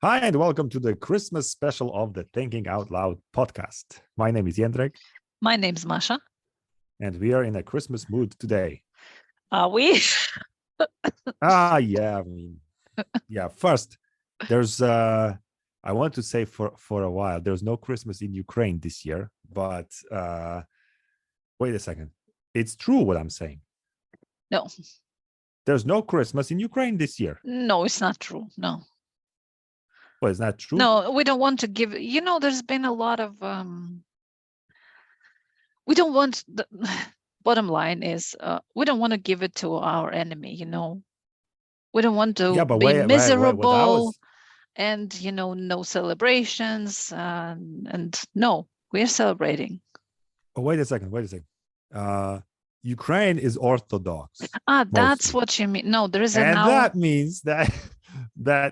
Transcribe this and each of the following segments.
Hi, and welcome to the Christmas special of the Thinking Out Loud podcast. My name is Jendrek. My name's Masha. And we are in a Christmas mood today. Are we? First, there's, I want to say for a while, there's no Christmas in Ukraine this year, but wait a second. It's true what I'm saying. No. There's no Christmas in Ukraine this year. No, it's not true. No. Well, it's not true. No, we don't want to give, there's been a lot of, we don't want, the bottom line is, we don't want to give it to our enemy, We don't want to be miserable and, no celebrations. And no, we're celebrating. Oh, wait a second. Ukraine is Orthodox. That's what you mean. No, there is that means that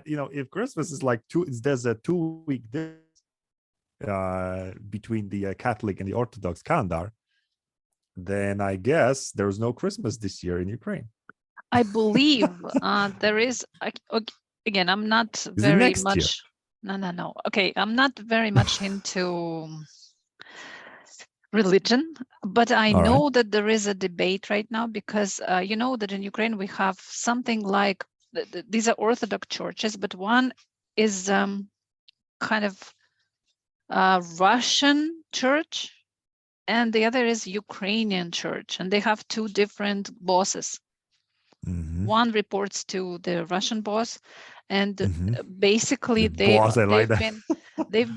if Christmas is like there's a 2-week difference between the Catholic and the Orthodox calendar, then I guess there's no Christmas this year in Ukraine. I believe there is. Again, I'm not very much. No. Okay, I'm not very much into religion, but I know that there is a debate right now because you know that in Ukraine we have something like these are Orthodox churches, but one is kind of Russian church and the other is Ukrainian church, and they have two different bosses. Mm-hmm. One reports to the Russian boss, and basically they've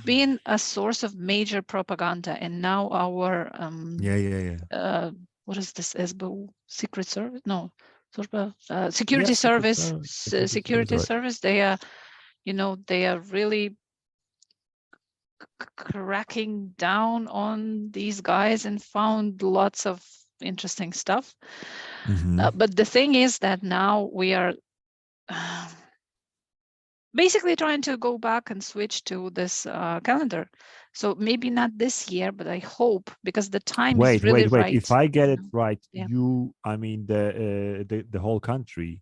been a source of major propaganda. And now our what is this SBU Secret Service? No, Security Service. Security Service. They are, they are really cracking down on these guys and found lots of interesting stuff. But the thing is that now we are basically trying to go back and switch to this calendar. So maybe not this year, but I hope, because the time is really right. If I get it right, the whole country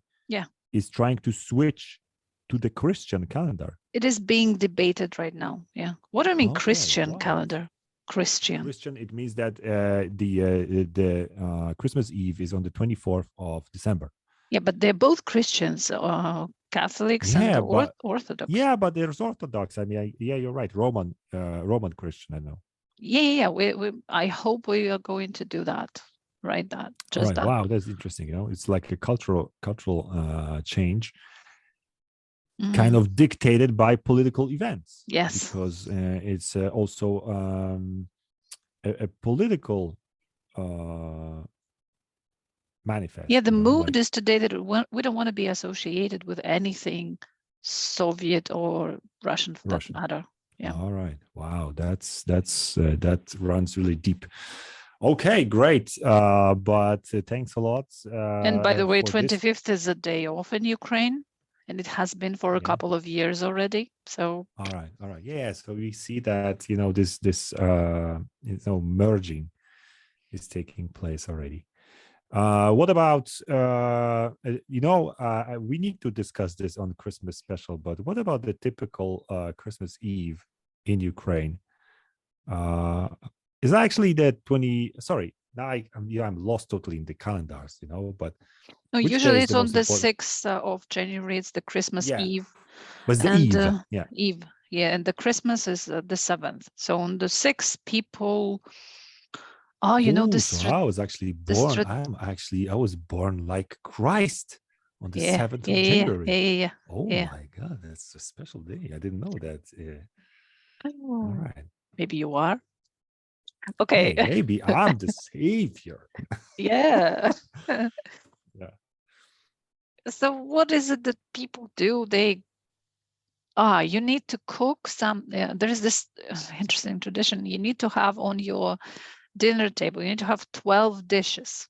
is trying to switch to the Christian calendar. It is being debated right now. Yeah. What do you mean Christian calendar? Christian, it means that the Christmas Eve is on the 24th of December. Yeah, but they're both Christians, Catholics and Orthodox. Yeah, but there's Orthodox. I mean, you're right. Roman Christian, I know. Yeah. I hope we are going to do that. Right. That. Wow, that's interesting. It's like a cultural change. Kind of dictated by political events. Yes, because it's also a political manifest. Yeah, the mood is today that we don't want to be associated with anything Soviet or Russian for that matter. Yeah. All right. Wow, that runs really deep. Okay, great. But thanks a lot. And by the way, 25th is a day off in Ukraine. And it has been for a couple of years already. So all right. Yeah. So we see that this merging is taking place already. What about we need to discuss this on Christmas special, but what about the typical Christmas Eve in Ukraine? Is actually the 20? Sorry. Now I'm lost totally in the calendars, but no, usually it's on the 6th of January. It's the Christmas Eve. Was the Eve? Eve. Yeah, and the Christmas is the 7th. So on the 6th, people. Oh, So I was actually born. I was born like Christ on the 7th of January. Yeah. Oh my God, that's a special day. I didn't know that. All right. Maybe you are. Okay. Hey, maybe I'm the savior. Yeah. So what is it that people do? You need to cook some. There is this interesting tradition. You need to have on your dinner table. You need to have 12 dishes.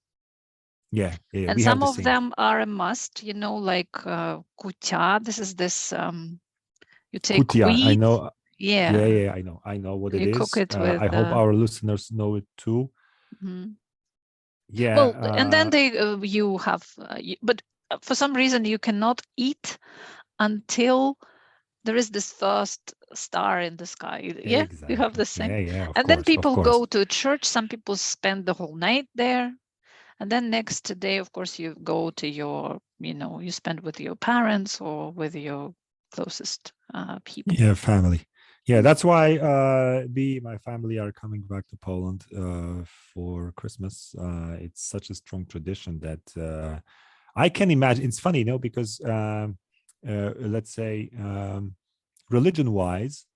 Yeah. And some of them are a must. Like kutya. This is this. You take kutya, wheat. I know. Yeah. I know what it is. Cook it with, I hope our listeners know it too. Mm-hmm. Yeah. Well, and then you have, but for some reason you cannot eat until there is this first star in the sky. Yeah, you have Exactly. the same. Yeah, of And then course, of people course. go to church. Some people spend the whole night there. And then next day, of course, you go to your, you spend with your parents or with your closest people. Yeah, family. Yeah, that's why my family are coming back to Poland for Christmas. It's such a strong tradition that I can imagine. It's funny, because let's say religion-wise,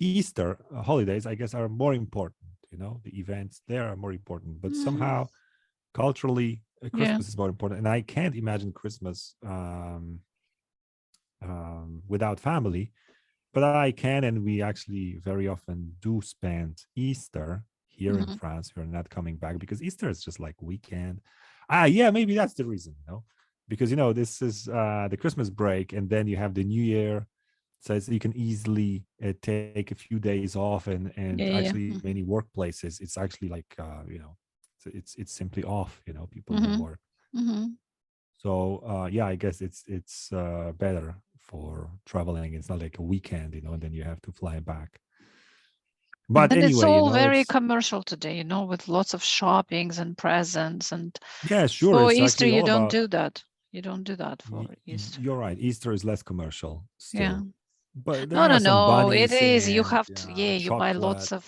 Easter holidays, I guess, are more important. The events there are more important, but somehow culturally, Christmas is more important. And I can't imagine Christmas without family. But I can, and we actually very often do spend Easter here in France. We're not coming back because Easter is just like weekend. Yeah, maybe that's the reason, because this is the Christmas break, and then you have the New Year, so you can easily take a few days off, and actually many workplaces, it's actually like it's simply off. People don't work. So yeah, I guess it's better for traveling. It's not like a weekend, and then you have to fly back. But and anyway, it's all very commercial today, with lots of shoppings and presents. And yeah, sure. for It's Easter, actually you all don't about. do that. You don't do that for Easter. You're right. Easter is less commercial Yeah. still, but there No, no, are some no. It bunnies is. You and have to. Yeah, you buy chocolate. lots of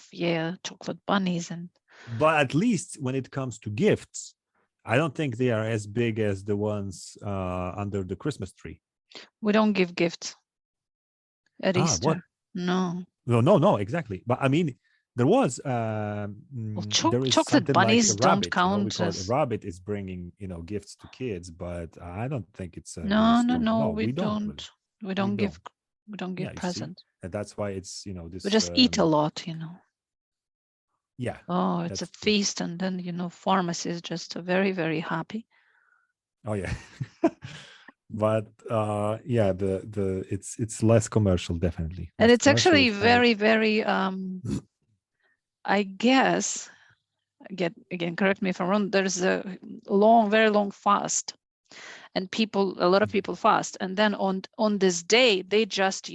chocolate bunnies, and But at least when it comes to gifts, I don't think they are as big as the ones under the Christmas tree. we don't give gifts at Easter. What? No. No, exactly. But I mean, there was Well, there is chocolate something like a bunnies don't rabbit. We count call it a as. rabbit is bringing gifts to kids, but I don't think it's a really No, no, strong. no. No, We we don't really. don't. We We don't give. don't. We don't Yeah, give you see, presents. and that's why it's We this. just eat a lot. Yeah, Oh, it's a that's true. feast, and then pharmacy is just very, very happy. Oh yeah, but yeah, the it's less commercial, definitely. And Less it's commercial. actually It's kind of. very, very. I guess. Again, correct me if I'm wrong. There's a very long fast, and a lot of people fast, and then on this day they just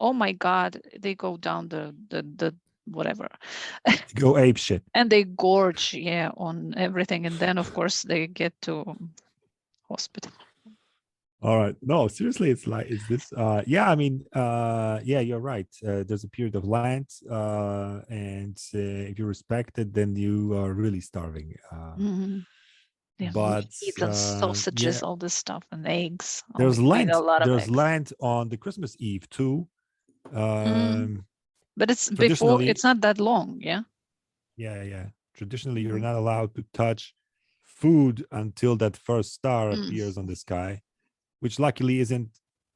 oh my God, they go down the whatever, Go ape shit. and they gorge on everything, and then of course they get to hospital. All right. No, seriously, it's this. Yeah, I mean, yeah, you're right. There's a period of Lent, and if you respect it, then you are really starving. Yeah, But meats and sausages, yeah, all this stuff, and eggs. Oh, there's we eat a Lent. lot of There's eggs. Lent on the Christmas Eve too. But it's before. Traditionally, It's not that long. Yeah. yeah. Traditionally, you're not allowed to touch food until that first star appears on the sky, which luckily isn't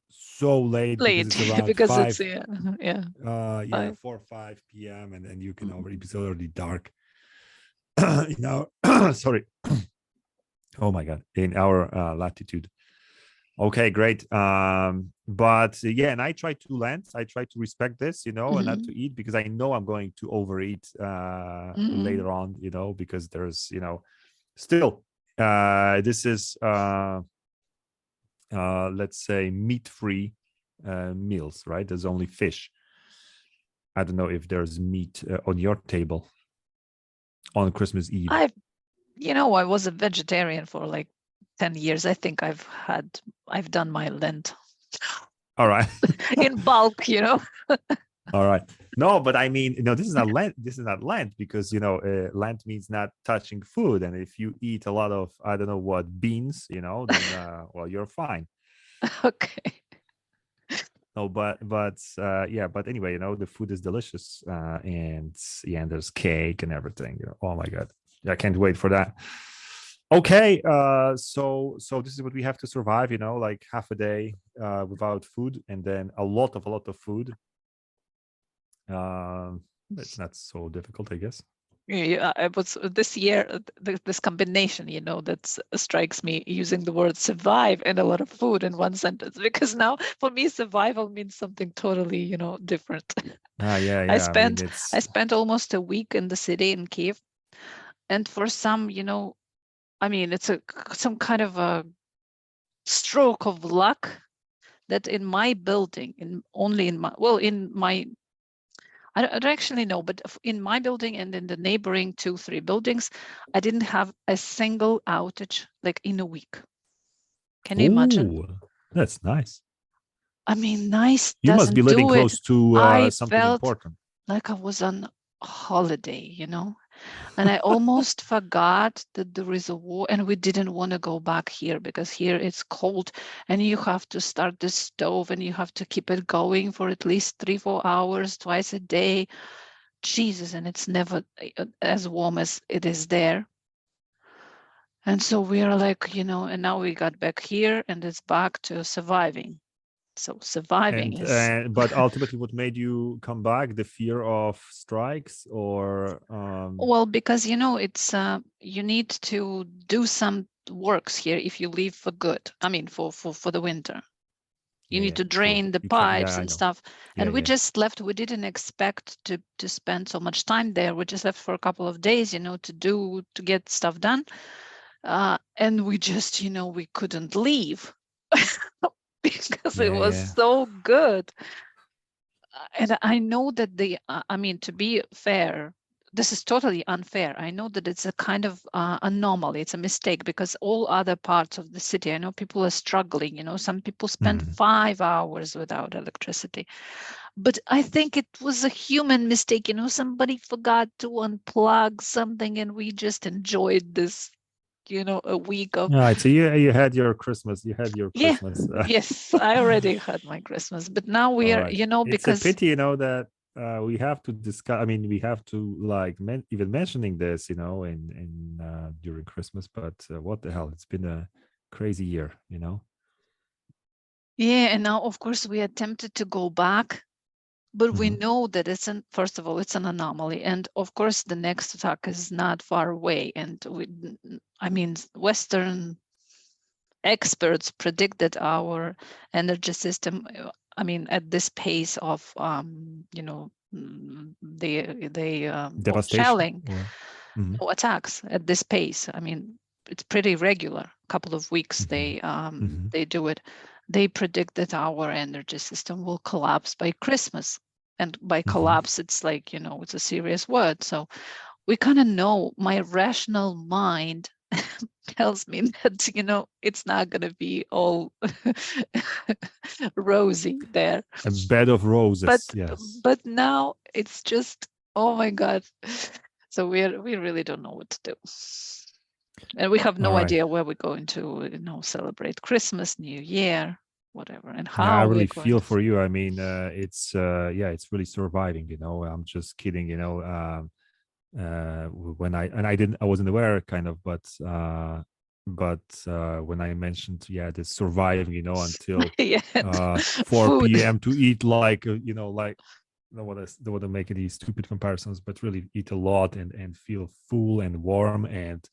so late because Late it's around because it's 5 yeah. 4 5 p.m. and you can already it's already dark sorry. Oh my god, in our latitude. Okay, great. But yeah, and I try to respect this, and not to eat, because I know I'm going to overeat later on, because there's still this is let's say meat-free meals, right? There's only fish. I don't know if there's meat on your table on Christmas Eve. I was a vegetarian for like 10 years. I think I've done my Lent. All right. In bulk, All right. No, but I mean, this is not Lent. This is not Lent because Lent means not touching food, and if you eat a lot of I don't know what beans, then well, you're fine. Okay. No, but yeah, but anyway, the food is delicious, and there's cake and everything. Oh my god, I can't wait for that. Okay, so this is what we have to survive. Like half a day without food, and then a lot of food. It's not so difficult, I guess. Yeah, I was this year, this combination, that strikes me, using the word survive and a lot of food in one sentence, because now for me survival means something totally, different. Yeah. I spent it's I spent almost a week in the city in Kiev, and for some, I mean, it's some kind of a stroke of luck. that in my building, I don't actually know, but in my building and in the neighboring 2-3 buildings, I didn't have a single outage like in a week. Can you imagine? That's nice. I mean, nice You must be living close to I something felt important. like I was on holiday, you know, and I almost forgot that there is a war, and we didn't want to go back here because here it's cold and you have to start the stove and you have to keep it going for at least 3-4 hours twice a day. Jesus, and it's never as warm as it is there. And so we are like, you know, and now we got back here and it's back to surviving. So surviving is. But ultimately, what made you come back? The fear of strikes, or Well, because you know, it's you need to do some works here if you leave for good. I mean, for the winter. You need to drain the pipes and stuff. And we just left. We didn't expect to spend so much time there. We just left for a couple of days, you know, to get stuff done. And we just, you know, we couldn't leave because it was so good. And I know that I mean, to be fair, this is totally unfair. I know that it's a kind of anomaly. It's a mistake because all other parts of the city, I know people are struggling. You know, some people spend 5 hours without electricity. But I think it was a human mistake. You know, somebody forgot to unplug something and we just enjoyed this, you know, a week of. All right, so you had your Christmas. You had your Christmas. Yes, I already had my Christmas, but now we are, you know, because it's a pity, you know, that we have to discuss. I mean, we have to like even mentioning this, you know, in during Christmas. But what the hell? It's been a crazy year, you know. Yeah, and now of course we are tempted to go back, but we know that first of all, it's an anomaly, and of course the next attack is not far away. And I mean, Western experts predict that our energy system, I mean, at this pace of you know, shelling attacks at this pace, I mean, it's pretty regular. A couple of weeks they do it. They predict that our energy system will collapse by Christmas. And by collapse, it's like, you know, it's a serious word. So we kind of know, my rational mind tells me that, you know, it's not going to be all rosy there. A bed of roses, but now it's just, oh my God. So we really don't know what to do. And we have no idea where we're going to, you know, celebrate Christmas, New Year, whatever, and how. I really feel for you. I mean, it's it's really surviving, you know. I'm just kidding, you know. When I wasn't aware, kind of, but when I mentioned the surviving, you know, until 4 p.m. to eat like you know, like, I don't want to make any stupid comparisons, but really eat a lot and feel full and warm and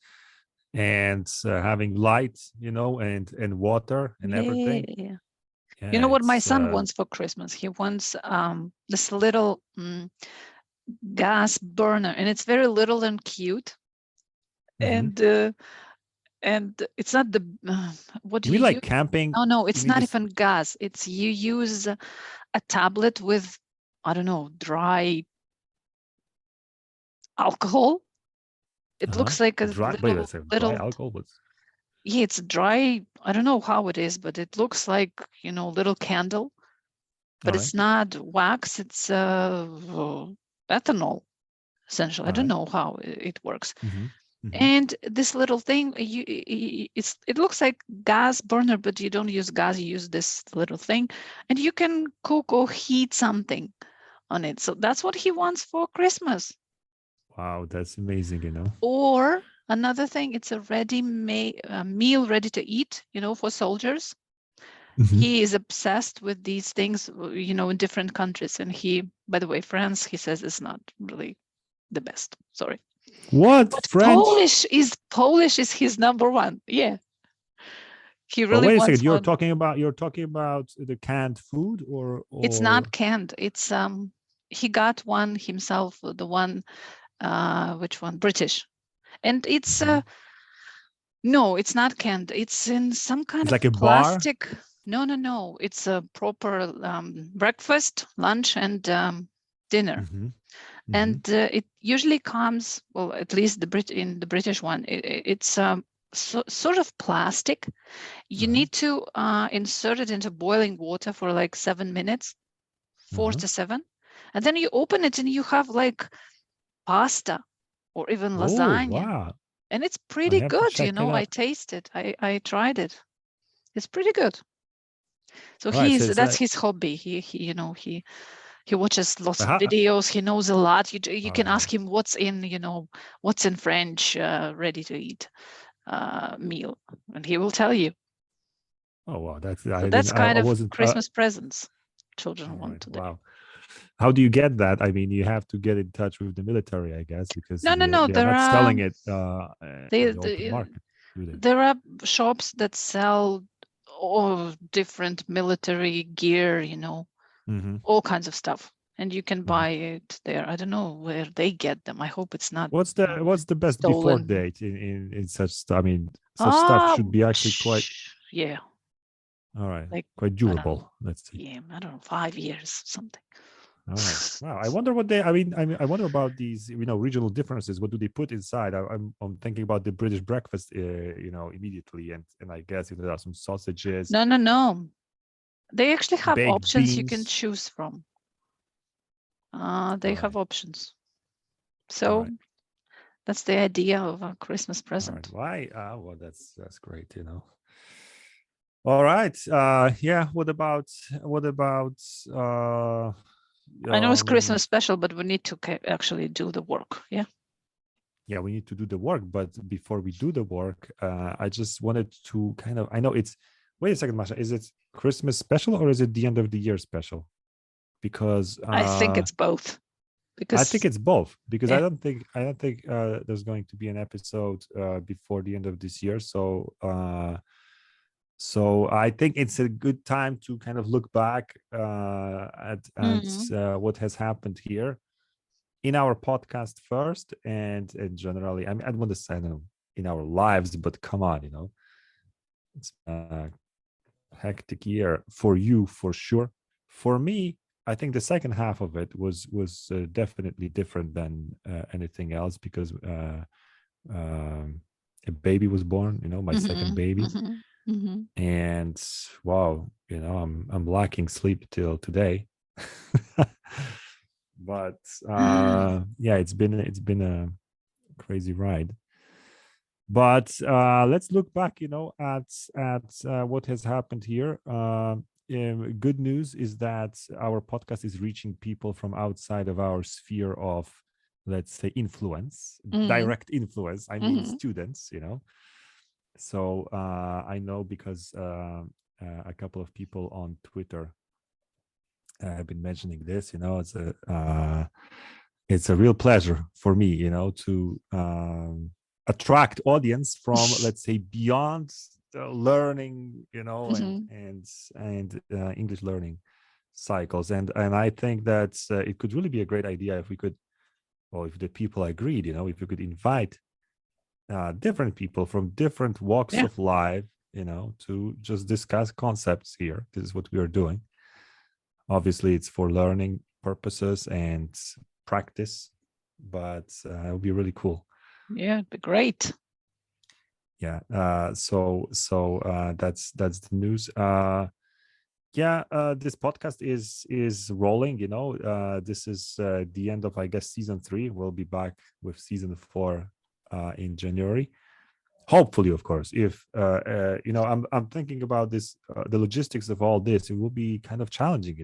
having light, you know, and water and everything. You know what my son wants for Christmas? He wants this little gas burner, and it's very little and cute. And it's not the what do you like camping? No, it's not even gas. It's you use a tablet with, I don't know, dry alcohol. It looks like a dry alcohol, but yeah, it's dry. I don't know how it is, but it looks like, you know, little candle, but it's not wax. It's ethanol, essentially. I don't know how it works. And this little thing, it looks like gas burner, but you don't use gas. You use this little thing, and you can cook or heat something on it. So that's what he wants for Christmas. Wow, that's amazing, you know. Or another thing, it's a ready-made meal, ready to eat, you know, for soldiers. He is obsessed with these things, you know, in different countries. And he, by the way, France, he says, is not really the best. Sorry. What? But French? Polish is his number one. Yeah. He really wait a wants second. You're talking about the canned food, or it's not canned. It's he got one himself, the one which one? British. And it's no, it's not canned. It's in some kind of like a plastic bar? No. It's a proper breakfast, lunch, and dinner. And it usually comes, well, at least in the British one, it's sort of plastic. You need to insert it into boiling water for like 7 minutes, 4 to 7, and then you open it and you have like pasta or even Oh, lasagna, wow. and it's I pretty have to good. check it I out. tasted, I tried it. It's pretty good. So All right, so that's his hobby. He watches lots of how, videos. He knows a lot. You can oh, ask him what's in French ready to eat meal, and he will tell you. oh wow, So that's kind I of wasn't Christmas presents children all want right, today. wow. How do you get that? I mean, you have to get in touch with the military, I guess, because No. they're not selling it in the open They market, do they? there are shops that sell all different military gear, all kinds of stuff, and you can buy it there. I don't know where they get them. I hope it's not What's the best before stolen. date in such stuff? I mean, such stuff should be actually quite Yeah, all right, like quite I don't know. durable. Let's see. Yeah, I don't know, 5 years something. All right. Wow. I wonder what they. I wonder about these. Regional differences. What do they put inside? I'm thinking about the British breakfast. Immediately, and I guess there are some sausages, No. They actually have baked options you can beans. choose from. They All have right. options. All So right. that's the idea of a Christmas All right. present. Why? Well, that's great. All right. Yeah. What about? I know it's Um. Christmas special, but we need to actually do the work. Yeah. Yeah, we need to do the work, but before we do the work, I just wanted to kind of. I know it's. Wait a second, Masha. Is it Christmas special or is it the end of the year special? Because I think it's both. I think Because it's both. Because yeah. I don't think there's going to be an episode before the end of this year. So I think it's a good time to kind of look back at what has happened here in our podcast first, and generally. I mean, I don't want to say in our lives, but come on, it's a hectic year for you for sure. For me, I think the second half of it was definitely different than anything else because um, a baby was born. My second baby, and wow, I'm lacking sleep till today. But yeah, it's been a crazy ride. But let's look back, at what has happened here. Good news is that our podcast is reaching people from outside of our sphere of, let's say, influence, direct influence. I mean, students. So I know because a couple of people on Twitter have been mentioning this. It's a real pleasure for me, to attract audience from, let's say, beyond learning, and English learning cycles, and I think that it could really be a great idea if we could, or if the people agreed, if we could invite different people from different walks Yeah. of life, to just discuss concepts here. This is what we are doing. Obviously, it's for learning purposes and practice, but it would be really cool. Yeah, it'd be great. Yeah. So that's the news. Yeah. This podcast is rolling. This is the end of, I guess, season 3. We'll be back with season 4 in January. Hopefully, of course. If I'm thinking about this, the logistics of all this, it will be kind of challenging.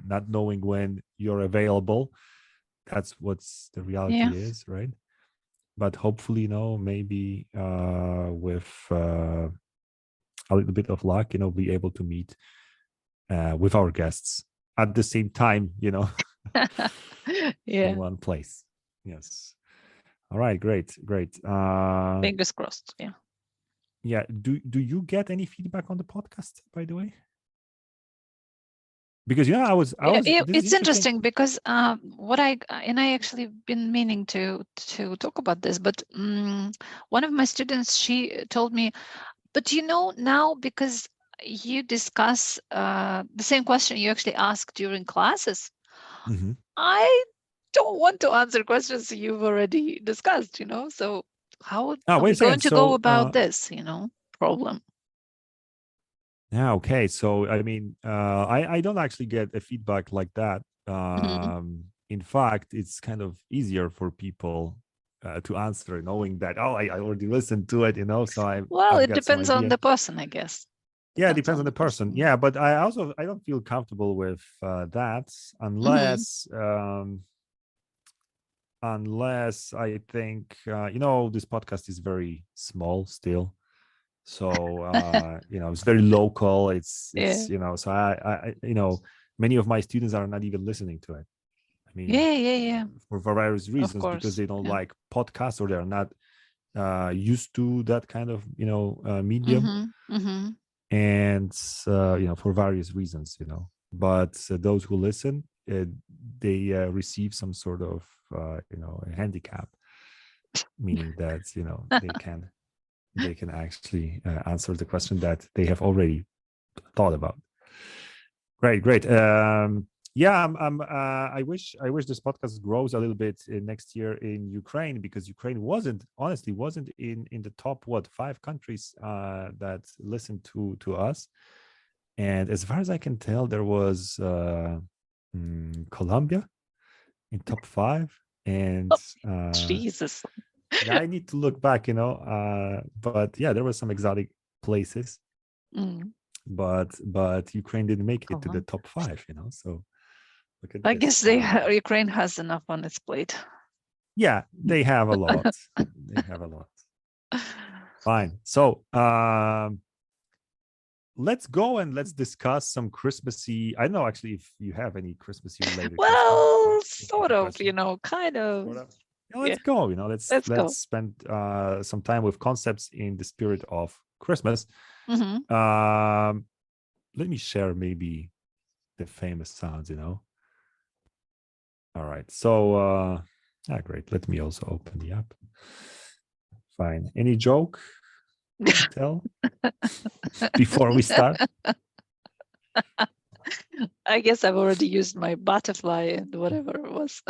Not knowing when you're available. That's what's the reality is, right? But hopefully, maybe with a little bit of luck, be able to meet with our guests at the same time, Yeah. in one place. Yes. All right. Great. Fingers crossed. Yeah. Yeah. Do you get any feedback on the podcast, by the way? Because this is It's interesting. interesting because I actually been meaning to talk about this, but one of my students, she told me, but now, because you discuss the same question you actually ask during classes. I don't want to answer questions you've already discussed, so how are wait we a second. going to go So, about this, problem? yeah, okay. So, I mean, I don't actually get a feedback like that. In fact, it's kind of easier for people to answer knowing that, I already listened to it, so I've It got some depends on idea. the person, I guess. Yeah, it depends on the person. Yeah, but I don't feel comfortable with that unless I think this podcast is very small still, so it's very local. It's so I many of my students are not even listening to it. I mean, yeah, for various of reasons, because course. they don't like podcasts, or they're not used to that kind of medium. And for various reasons, but those who listen, they receive some sort of a handicap, meaning that they can actually answer the question that they have already thought about. Great. Yeah, I wish this podcast grows a little bit next year in Ukraine, because Ukraine wasn't in the top 5 countries that listened to us. And as far as I can tell, there was Colombia in top 5, and Jesus. yeah, I need to look back, but yeah, there were some exotic places, but Ukraine didn't make it to the top 5, so look at I this. guess Ukraine has enough on its plate. Yeah, they have a lot. They have a lot. Fine. So let's go and let's discuss some Christmassy. I don't know actually if you have any Christmassy related. Well, sort of, kind of. Sort of. Yeah, let's go. Let's go. spend some time with concepts in the spirit of Christmas. Let me share maybe the famous sounds. All right. So great. Let me also open the app. Fine. Any joke to tell before we start? I guess I've already used my butterfly and whatever it was.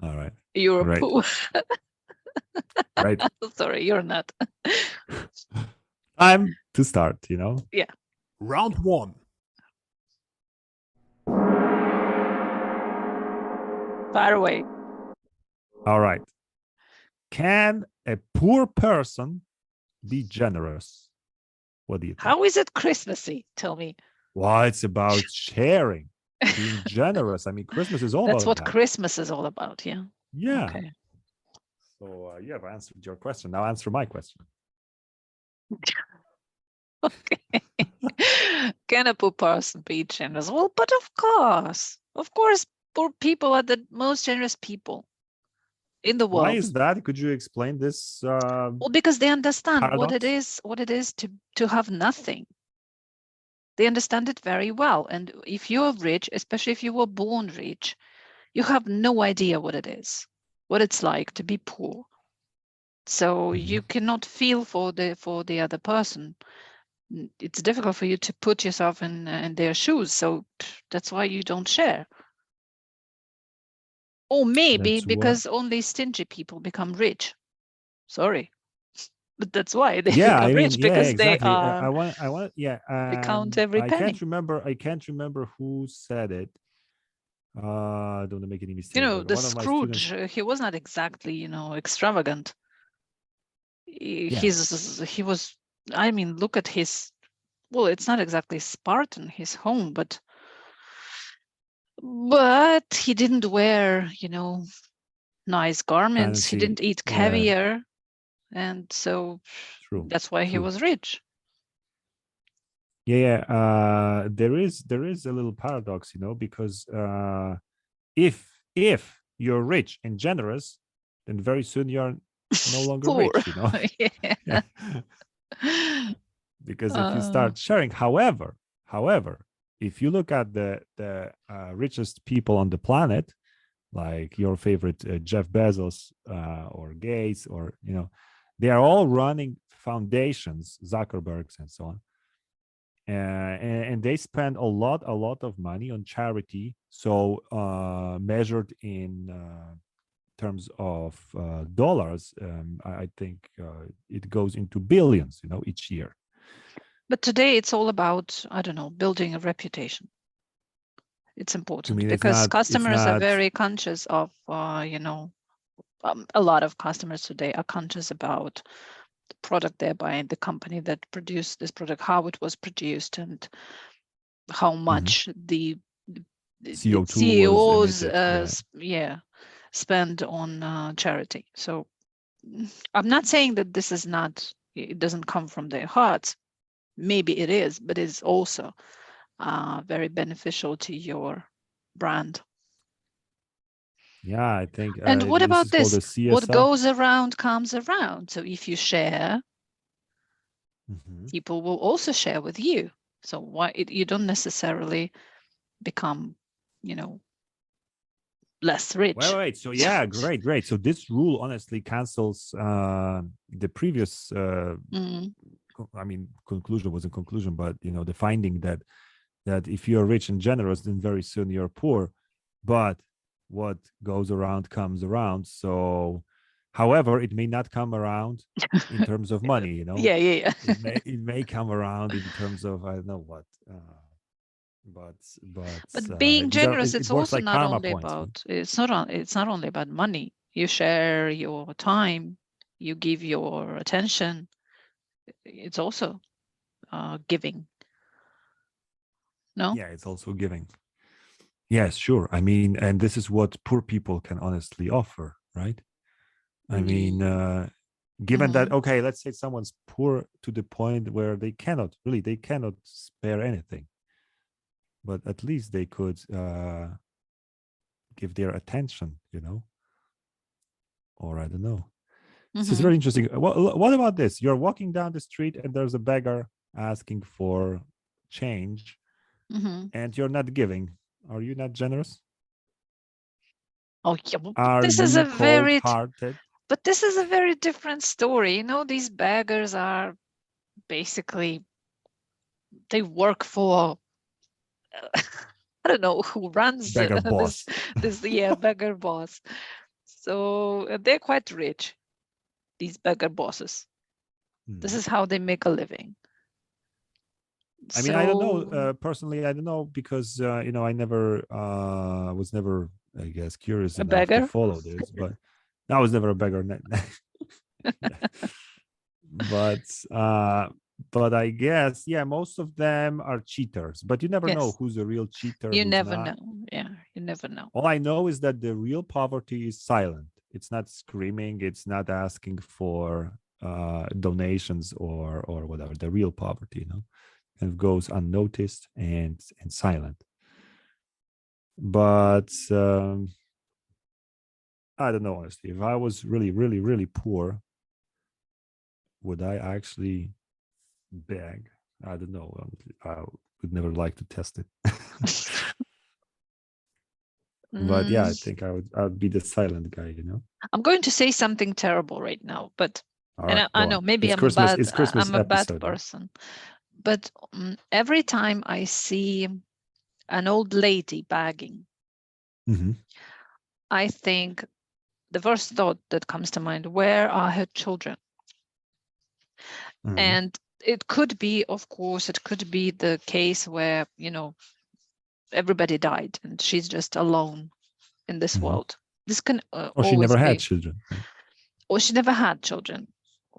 All right. You're a poo. Right. Sorry, you're not. Time to start, Yeah. Round 1. Far away. All right. Can a poor person be generous? What do you think? How is it Christmassy? Tell me. Well, it's about sharing, being generous. I mean, Christmas is all about That's what that. Christmas is all about, yeah. Yeah. Okay. So you have answered your question. Now answer my question. Okay. Can a poor person be generous? Well, but of course, poor people are the most generous people in the world. Why is that? Could you explain this? Well, because they understand paradox? what it is to have nothing. They understand it very well. And if you're rich, especially if you were born rich, you have no idea what it is, what it's like to be poor. So you cannot feel for the other person. It's difficult for you to put yourself in their shoes. So that's why you don't share. Or maybe because only stingy people become rich. Sorry. But that's why they become rich, because exactly. they are. I want. They count every penny. I can't remember who said it. I don't want to make any mistake. The Scrooge, he was not exactly, extravagant. He was. I mean, look at his. Well, it's not exactly Spartan, his home, but he didn't wear, nice garments. He didn't eat caviar, and so that's why he was rich. Yeah. There is a little paradox, because if you're rich and generous, then very soon you're no longer rich, Yeah. Because if you start sharing, however, if you look at the richest people on the planet, like your favorite Jeff Bezos or Gates, or they are all running foundations, Zuckerbergs and so on, and they spend a lot of money on charity. So measured in terms of dollars, I think it goes into billions, each year. But today it's all about, I don't know, building a reputation. It's important because customers are very conscious of, a lot of customers today are conscious about the product they're buying, the company that produced this product, how it was produced, and how much the CO2 CEOs was spend on charity. So I'm not saying that this is not, it doesn't come from their hearts. Maybe it is, but it's also very beneficial to your brand. Yeah, I think. And what about this? What CSR. goes around comes around. So if you share, people will also share with you. So why you don't necessarily become, less rich. Right. So yeah, great. So this rule honestly cancels the previous. I mean, conclusion wasn't conclusion, but the finding that if you're rich and generous, then very soon you're poor. But what goes around comes around. So, however, it may not come around in terms of money. Yeah. It may come around in terms of I don't know what. But being generous, it's also like not only points, about it's not only about money. You share your time, you give your attention. It's also giving. No? Yeah, it's also giving. Yes, sure. I mean, and this is what poor people can honestly offer, right? I mean, given that, okay, let's say someone's poor to the point where they cannot spare anything, but at least they could give their attention, or I don't know. This is very interesting. What about this? You're walking down the street and there's a beggar asking for change, and you're not giving. Are you not generous? Oh yeah, but this is a very different story. These beggars are basically, they work for I don't know who runs beggar boss. this beggar boss. So they're quite rich, these beggar bosses. This is how they make a living. I mean, I don't know personally. I don't know because I never was never, I guess, curious enough to follow this. But I was never a beggar. But I guess most of them are cheaters. But you never know who's a real cheater. You never know. Yeah, you never know. All I know is that the real poverty is silent. It's not screaming. It's not asking for donations or whatever. The real poverty, and goes unnoticed and silent. But I don't know, honestly. If I was really, really, really poor, would I actually beg? I don't know. I would never like to test it. But yeah, I think I would be the silent guy, I'm going to say something terrible right now, but I know maybe I'm a bad person. But every time I see an old lady begging, I think the first thought that comes to mind, where are her children? And it could be, of course, it could be the case where, everybody died and she's just alone in this world. This can or she never had children. Or she never had children,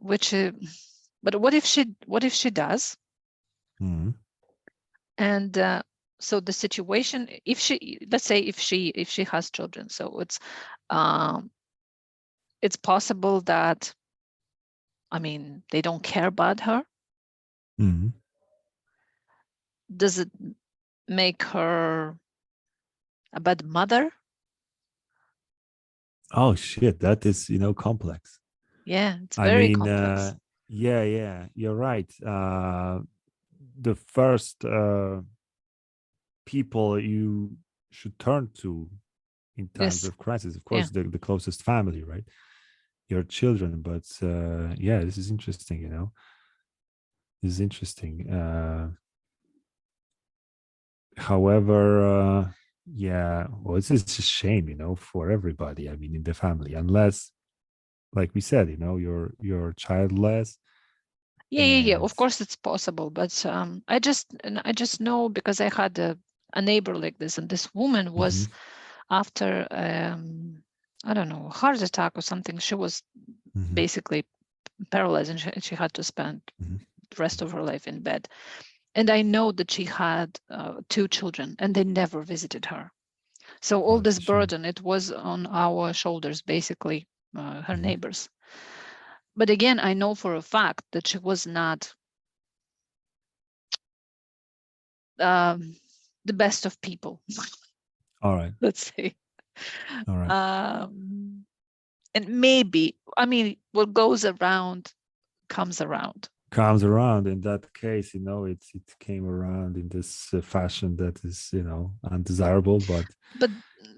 but what if she does? And so the situation, let's say if she has children, so it's possible that, I mean, they don't care about her. Does it make her a bad mother? Oh shit, that is complex. Yeah, it's very complex. Yeah, you're right. The first people you should turn to in times of crisis, of course, the closest family, right? Your children. But this is interesting. This is interesting. However, yeah, well, it's just a shame, for everybody. I mean, in the family, unless, like we said, you're childless. Yeah. And Of course, it's possible, but I just know because I had a neighbor like this, and this woman was after I don't know, heart attack or something. She was basically paralyzed, and she had to spend the rest of her life in bed. And I know that she had 2 children, and they never visited her. So all this burden, it was on our shoulders, basically, her neighbors. But again, I know for a fact that she was not the best of people. All right. Let's say. All right. And maybe, I mean, what goes around comes around. Comes around. In that case, it came around in this fashion that is, undesirable.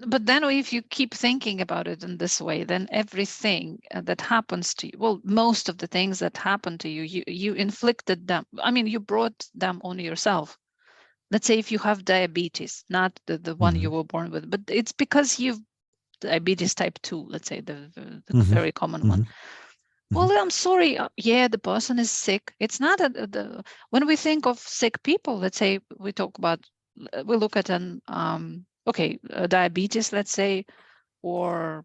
But then if you keep thinking about it in this way, then everything that happens to you, well, most of the things that happen to you, you inflicted them. I mean, you brought them on yourself. Let's say if you have diabetes, not the one you were born with, but it's because you've diabetes type 2, let's say the very common one. Well, I'm sorry. Yeah, the person is sick. It's not when we think of sick people, let's say we look at an diabetes, let's say, or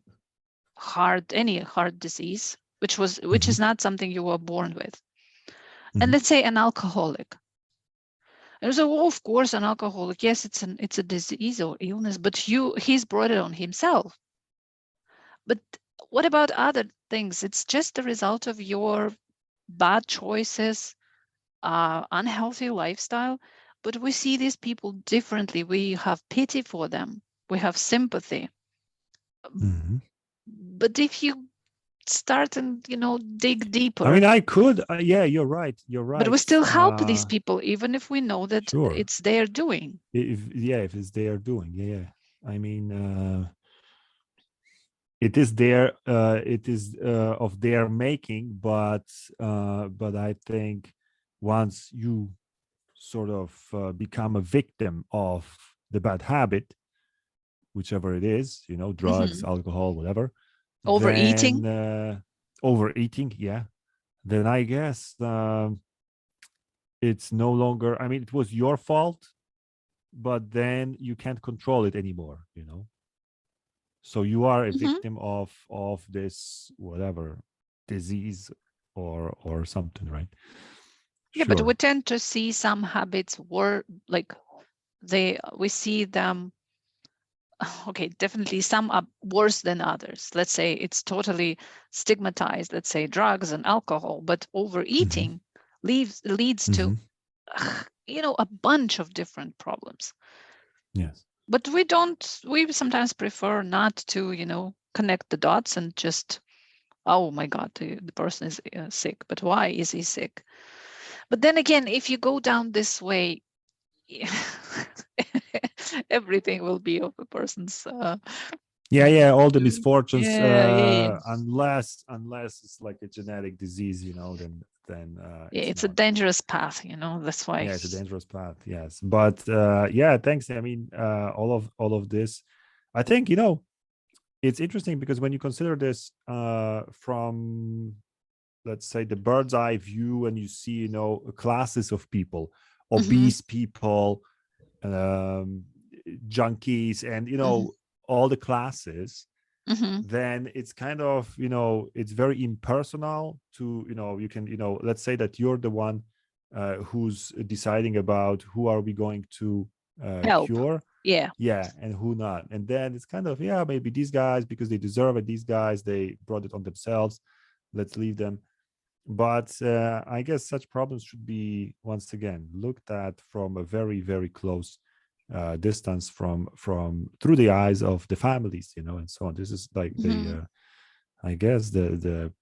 any heart disease, which is not something you were born with. And let's say an alcoholic. And so, well, of course, an alcoholic, yes, it's a disease or illness, but he's brought it on himself. But what about other things? It's just the result of your bad choices, unhealthy lifestyle. But we see these people differently. We have pity for them. We have sympathy. But if you start and dig deeper, I mean, I could. Yeah, you're right. You're right. but we still help these people, even if we know that sure. it's their doing. If it's their doing. Yeah. I mean, it is of their making, but I think once you sort of become a victim of the bad habit, whichever it is, drugs, alcohol, whatever, Overeating. then overeating, yeah, then I guess it's no longer, I mean, it was your fault, but then you can't control it anymore, so you are a victim of this whatever disease or something, right? Yeah, sure. But we tend to see some habits we see them, okay, definitely some are worse than others. Let's say it's totally stigmatized, let's say drugs and alcohol, but overeating leads to a bunch of different problems. Yes. But we sometimes prefer not to connect the dots and just, oh my God, the person is sick, but why is he sick? But then again, if you go down this way, everything will be of a person's all the misfortunes, unless it's like a genetic disease, then it's a dangerous path, that's why. Yeah, it's a dangerous path, yes. But thanks. I mean, all of this, I think, it's interesting because when you consider this from, let's say, the bird's eye view, and you see, classes of people, obese people, junkies, and all the classes, then it's kind of, it's very impersonal to, you can, let's say that you're the one who's deciding about who are we going to cure, and who not. And then it's kind of, maybe these guys, because they deserve it, these guys, they brought it on themselves, let's leave them. But I guess such problems should be, once again, looked at from a very, very close distance, from through the eyes of the families, and so on. This is like the I guess the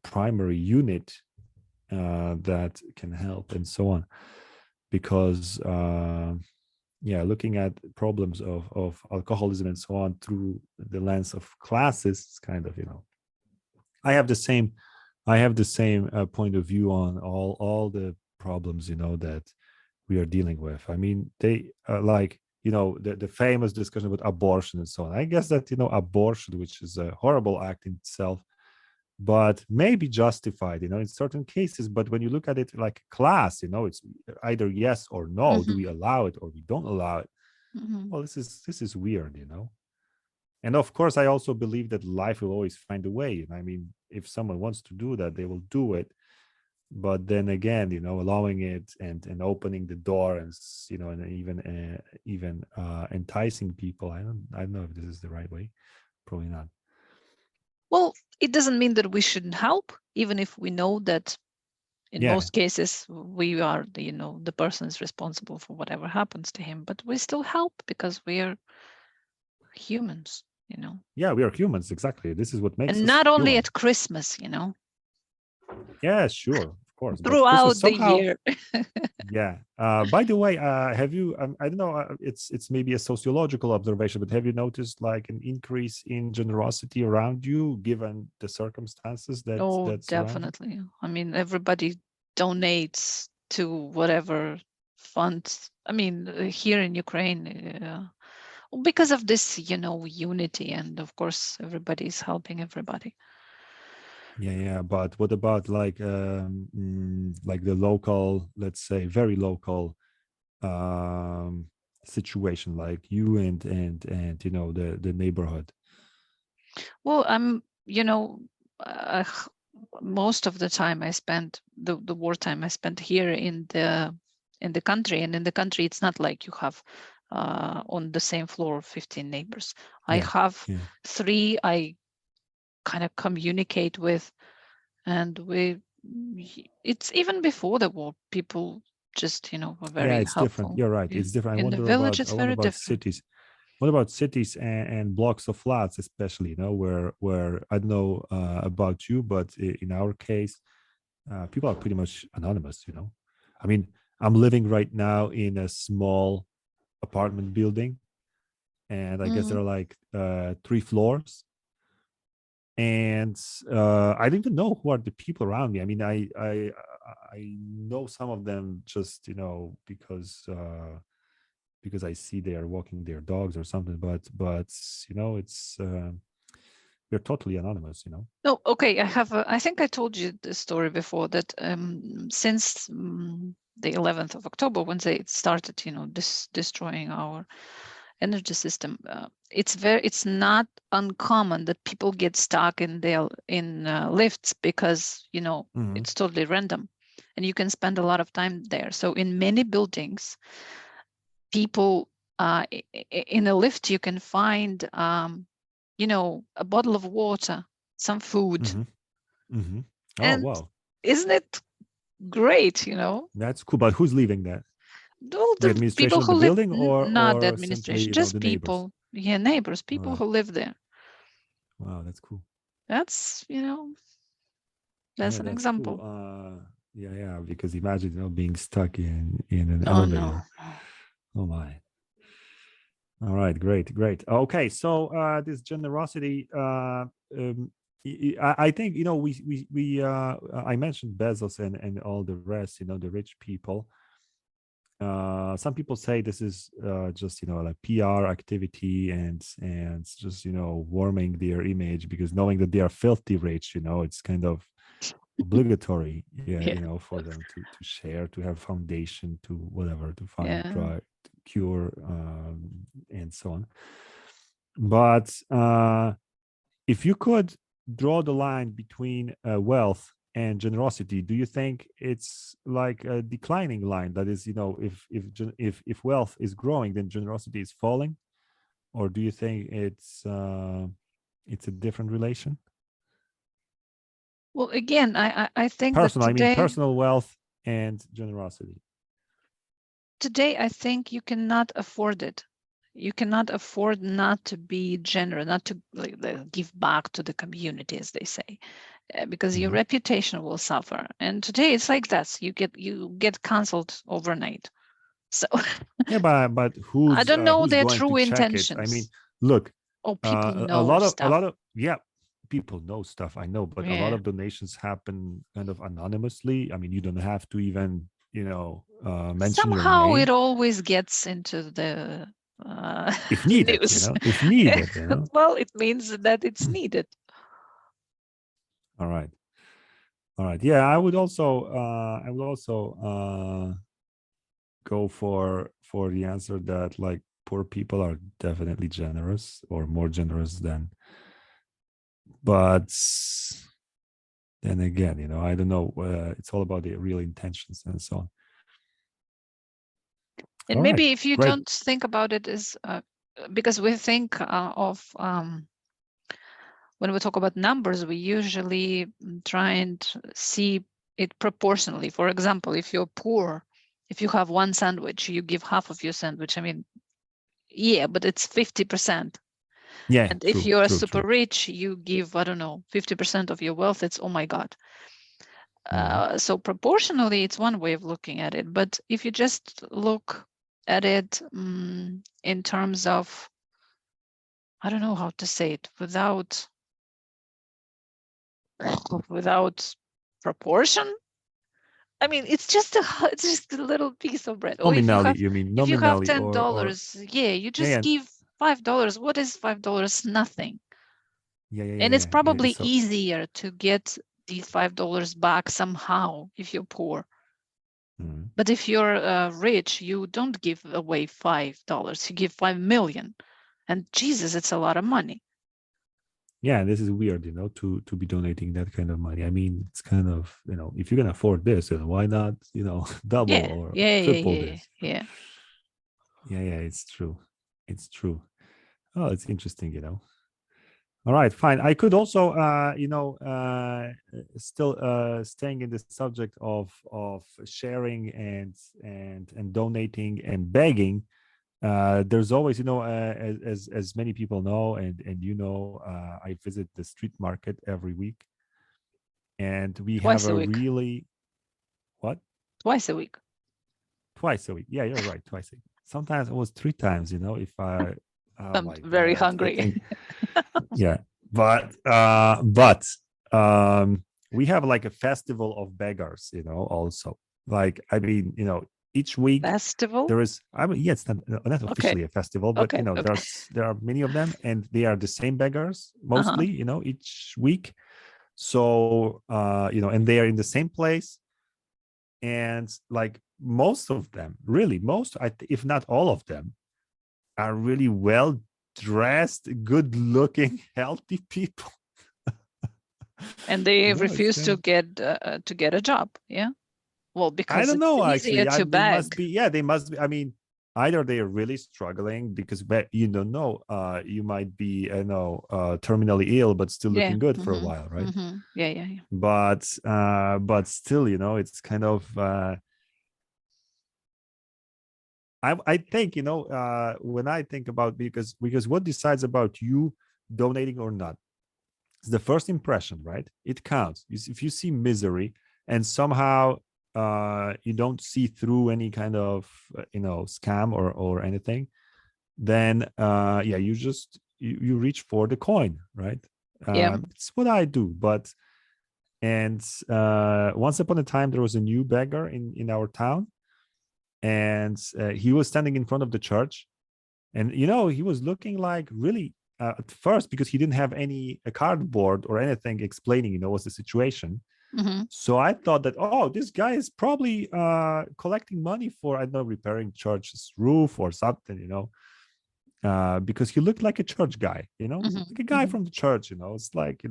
primary unit that can help, and so on, because looking at problems of alcoholism and so on through the lens of classes, it's kind of, I have the same point of view on all the problems, that we are dealing with. I mean, they like, the famous discussion about abortion and so on. I guess that, abortion, which is a horrible act in itself, but maybe justified, in certain cases. But when you look at it like a class, it's either yes or no. Do we allow it or we don't allow it? Well, this is weird, And of course, I also believe that life will always find a way. I mean, if someone wants to do that, they will do it. But then again, allowing it and opening the door and and even enticing people, I don't know if this is the right way. Probably not. Well, it doesn't mean that we shouldn't help, even if we know that in most cases we are the person is responsible for whatever happens to him, but we still help because we are humans. Yeah, we are humans, exactly. This is what makes and us not only human. at Christmas. Yeah, sure, of course. Throughout the year. Yeah. By the way, have you? I don't know. It's maybe a sociological observation, but have you noticed like an increase in generosity around you, given the circumstances that that's definitely. I mean, everybody donates to whatever funds. I mean, here in Ukraine, because of this, unity, and of course, everybody's helping everybody. Yeah. But what about like the local, let's say, very local situation, like you and the neighborhood? Well, most of the time I spent the wartime I spent here in the country, and in the country it's not like you have on the same floor 15 neighbors. I have 3 I kind of communicate with, and it's even before the war, people just were very it's helpful. different. You're right. It's different. In the village it's very different. Cities. What about cities and blocks of flats, especially, where I don't know about you, but in our case, people are pretty much anonymous, I mean, I'm living right now in a small apartment building, and I guess there are like 3 floors. And I don't even know who are the people around me. I mean, I know some of them just, because I see they are walking their dogs or something, but it's we're totally anonymous. No, okay. I think I told you the story before that since the 11th of October, when they started, destroying our energy system, it's not uncommon that people get stuck in lifts because it's totally random, and you can spend a lot of time there. So in many buildings, people in a lift, you can find a bottle of water, some food. Oh, and wow. Isn't it great? That's cool. But who's leaving that? All The the administration people of who the live, building, not the or administration, simply, just the neighbors? people. Yeah, neighbors, people who live there. Wow, that's cool. That's that's an example. Cool. Yeah, because imagine being stuck in an Oh elevator. no. Oh my. All right, great. Okay, so this generosity, I think we I mentioned Bezos and all the rest, the rich people. Some people say this is just like PR activity and just warming their image, because knowing that they are filthy rich, it's kind of obligatory, for them to share, to have foundation, to whatever, to find drug, to cure, and so on. But if you could draw the line between wealth and generosity, do you think it's like a declining line? That is, if wealth is growing, then generosity is falling, or do you think it's a different relation? Well, again, I think personal, that today, personal wealth and generosity. Today, I think you cannot afford it. You cannot afford not to be generous, not to give back to the community, as they say, because your reputation will suffer. And today it's like that. You get canceled overnight. So yeah, but who's I don't know who's their going true to check intentions. it? I mean, look, people know a lot stuff. of people know stuff. I know, but a lot of donations happen kind of anonymously. I mean, you don't have to even mention your Somehow name it always gets into the if needed, news. if needed, Well, it means that it's needed. All right. Yeah, I would also go for the answer that like poor people are definitely generous or more generous than, but then again, I don't know. It's all about the real intentions and so on. And all maybe right, if you great. don't think about it as because we think of when we talk about numbers, we usually try and see it proportionally. For example, if you're poor, if you have one sandwich, you give half of your sandwich. I mean, yeah, but it's 50%. Yeah, And true, if you are true, super true. rich, you give, I don't know, 50% of your wealth. It's, oh my God. So proportionally, it's one way of looking at it. But if you just look at it in terms of, I don't know how to say it, without proportion. I mean, it's just a little piece of bread. Or Nominally, you mean if you have nominally, $10, yeah, you just yeah, give $5. What is $5? Nothing. yeah. And it's probably So, easier to get these $5 back somehow if you're poor. But if you're rich, you don't give away $5. You give 5 million. And Jesus, it's a lot of money. yeah, this is weird, to be donating that kind of money. I mean, it's kind of, if you can afford this, then why not, double or triple this? Yeah. Yeah, it's true. It's true. Oh, it's interesting, All right, fine. I could also, still staying in the subject of sharing and donating and begging. There's always, as many people know, and I visit the street market every week, and we Twice have a a week. really what? Twice a week. Twice a week. Yeah, you're right. Twice a week. Sometimes it was 3 times. If I, oh I'm my very God, I hungry. think, yeah, but we have like a festival of beggars. Also, like, I mean, each week Festival? there is, I mean, yeah, it's not officially a festival, but Okay. there are many of them, and they are the same beggars mostly, each week. So and they are in the same place, and like most of them, really if not all of them, are really well dressed, good looking, healthy people. And they refuse It's to get a job. Yeah. Well, I because don't it's know, easier actually. to They must beg. be, yeah, they must be. I mean, either they are really struggling because, you don't know, you might be, terminally ill, but still Yeah. looking good for a while, right? Yeah. But still, it's kind of, I think, when I think about, because what decides about you donating or not, it's the first impression, right? It counts. If you see misery and somehow you don't see through any kind of scam or anything, then yeah, you just you reach for the coin, right? Yeah. It's what I do. But once upon a time, there was a new beggar in our town, and he was standing in front of the church, and he was looking like really, at first, because he didn't have any cardboard or anything explaining what's the situation. So I thought that, oh, this guy is probably collecting money for, I don't know, repairing church's roof or something, because he looked like a church guy, like a guy from the church. It's like,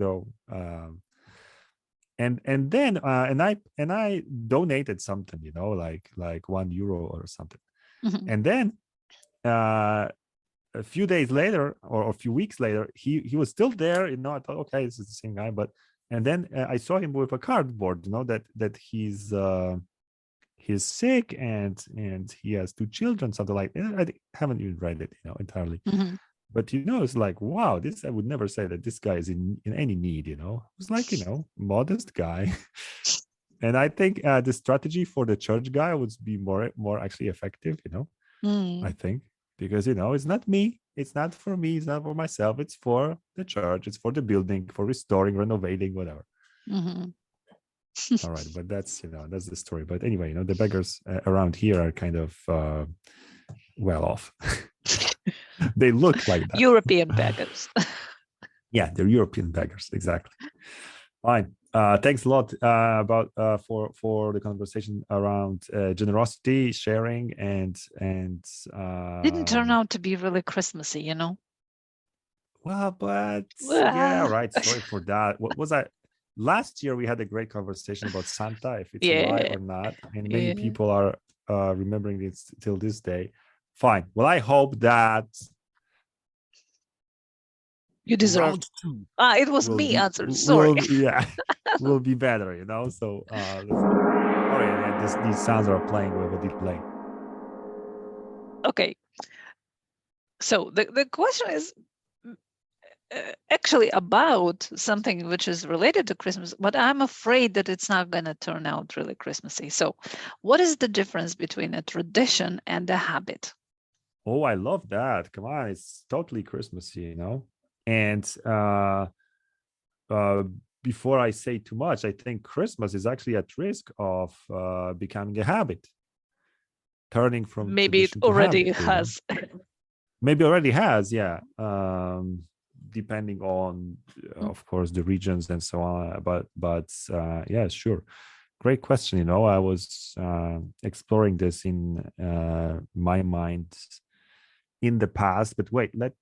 and then I donated something, like €1 or something. And then a few days later, or a few weeks later, he was still there. I thought, okay, this is the same guy. And then I saw him with a cardboard, that he's sick, and he has 2 children, something like that. I haven't even read it, entirely. But it's like, wow, this, I would never say that this guy is in any need. It's like, modest guy. And I think the strategy for the church guy would be more actually effective. I think, because it's not me, it's not for me, it's not for myself, it's for the church, it's for the building, for restoring, renovating, whatever. All right, but that's that's the story. But anyway, the beggars around here are kind of well off. They look like that. European beggars. Yeah, they're European beggars, exactly. Fine. Thanks a lot for the conversation around generosity, sharing, and Didn't turn out to be really Christmassy, Well, but yeah, right. Sorry for that. What was I? Last year we had a great conversation about Santa, if it's a lie or not, and many people are remembering it till this day. Fine. Well, I hope that you deserve. Round 2. It was me answered. Sorry. Will be better, So, sorry, man, these sounds are playing with a delay. Okay. So the question is actually about something which is related to Christmas, but I'm afraid that it's not going to turn out really Christmassy. So, what is the difference between a tradition and a habit? Oh, I love that. Come on, it's totally Christmassy, And before I say too much, I think Christmas is actually at risk of becoming a habit, turning from maybe it already habit, has. Maybe already has, yeah. Depending on, of course, the regions and so on. But yeah, sure. Great question. I was exploring this in my mind in the past. But wait, let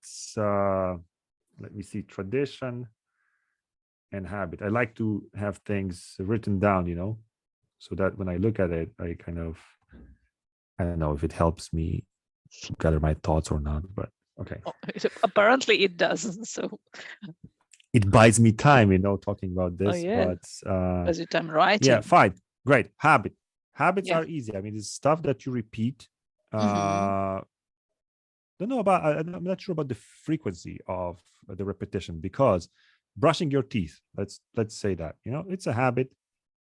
me see. Tradition and habit. I like to have things written down, so that when I look at it, I kind of, I don't know if it helps me gather my thoughts or not, but okay. Apparently it doesn't. So it buys me time, talking about this. But buys you time writing. Yeah, fine. Great. Habits are easy. I mean, it's stuff that you repeat. I'm not sure about the frequency of the repetition, because brushing your teeth, let's say that, it's a habit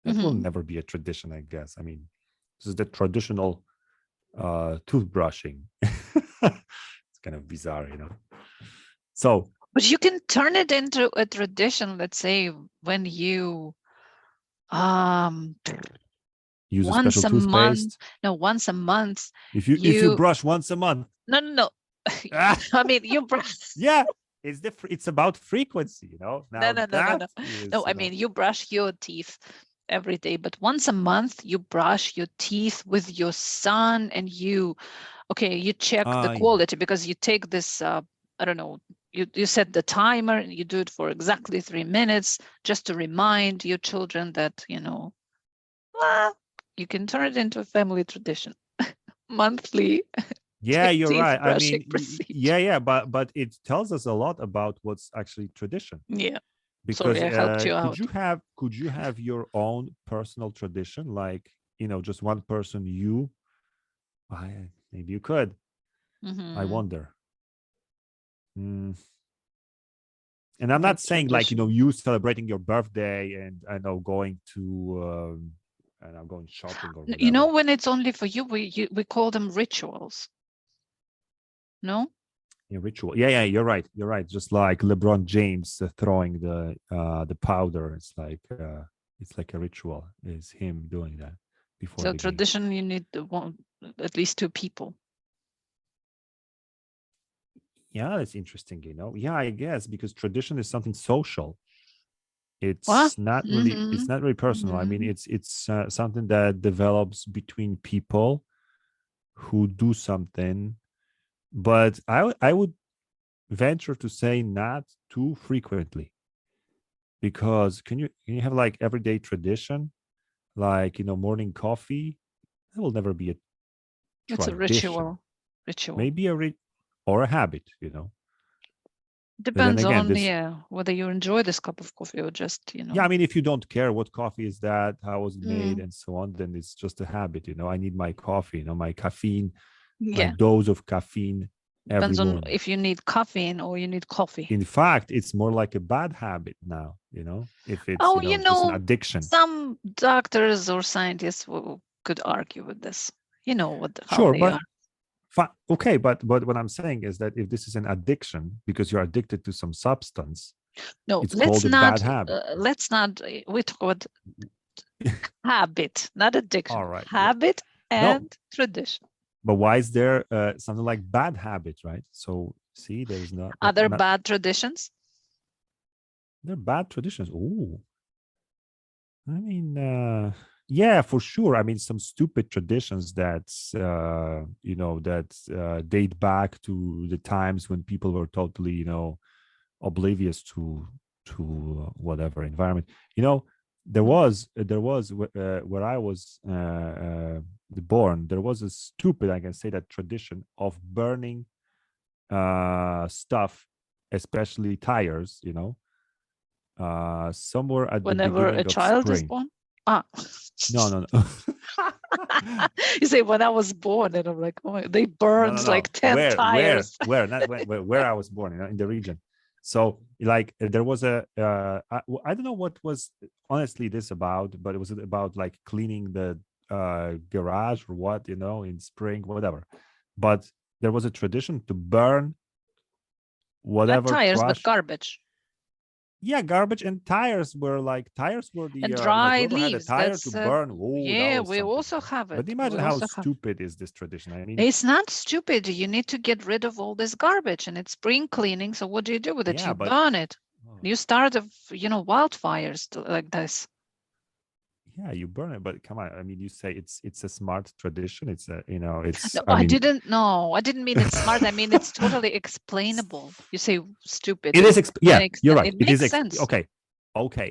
that will never be a tradition, I guess. I mean, this is the traditional toothbrushing. It's kind of bizarre, So, but you can turn it into a tradition. Let's say when you use once a special toothpaste. Month. No, once a month. If you brush once a month. No. I mean, you brush. Yeah, it's about frequency, Now, No, I mean, you brush your teeth every day, but once a month you brush your teeth with your son, and you check the quality, because you take this I don't know, you set the timer and you do it for exactly 3 minutes, just to remind your children that you can turn it into a family tradition. Monthly. Yeah, you're right. I mean, but it tells us a lot about what's actually tradition. Yeah. Because sorry, I helped you out. Could you have your own personal tradition, like just one person? Maybe you could. I wonder. And I'm not saying tradition. Like you celebrating your birthday and I know going to and I'm going shopping or whatever. When it's only for you, we call them rituals. No. Yeah, ritual. Yeah, you're right. You're right. Just like LeBron James throwing the powder. It's like a ritual. It's him doing that before. So tradition, you need at least 2 people. Yeah, that's interesting. Yeah, I guess, because tradition is something social. It's not really. It's not really personal. I mean, it's something that develops between people who do something. But I would venture to say not too frequently, because can you have like everyday tradition, like morning coffee? That will never be a tradition. It's a ritual. Maybe or a habit. Depends on whether you enjoy this cup of coffee or just Yeah, I mean, if you don't care what coffee is that, how was it made, and so on, then it's just a habit. I need my coffee, my caffeine. My dose of caffeine depends every on morning. if you need caffeine or you need coffee. In fact, it's more like a bad habit now, if it's just an addiction. Some doctors or scientists could argue with this. How they are. Okay, but what I'm saying is that if this is an addiction because you're addicted to some substance, no, it's called a bad habit. We talk about habit, not addiction. All right. Habit and tradition. But why is there something like bad habits, right? So see, there's not other bad traditions. They're bad traditions. Oh, I mean, yeah, for sure. I mean, some stupid traditions that date back to the times when people were totally, oblivious to whatever environment. There was where I was born. There was a stupid, I can say that, tradition of burning stuff, especially tires. Somewhere at Whenever the beginning a of child spring. is born. No. You say when I was born, and I'm like, oh, they burned No. like 10 tires. Not where I was born, in the region. So like there was I don't know what was honestly this about, but it was about like cleaning the garage or what, in spring, whatever. But there was a tradition to burn whatever Not tires, trash. but garbage. Yeah, garbage and tires were the and dry whoever had a leaves. tire to burn. Yeah, we also have it. But imagine how stupid is this tradition. I mean, it's not stupid. You need to get rid of all this garbage, and it's spring cleaning. So what do you do with it? You burn it. You start wildfires like this. Yeah, you burn it, but come on. I mean, you say it's a smart tradition. It's it's. No, I didn't mean it's smart. I mean it's totally explainable. You say stupid. It is. You're right. It makes sense. Okay.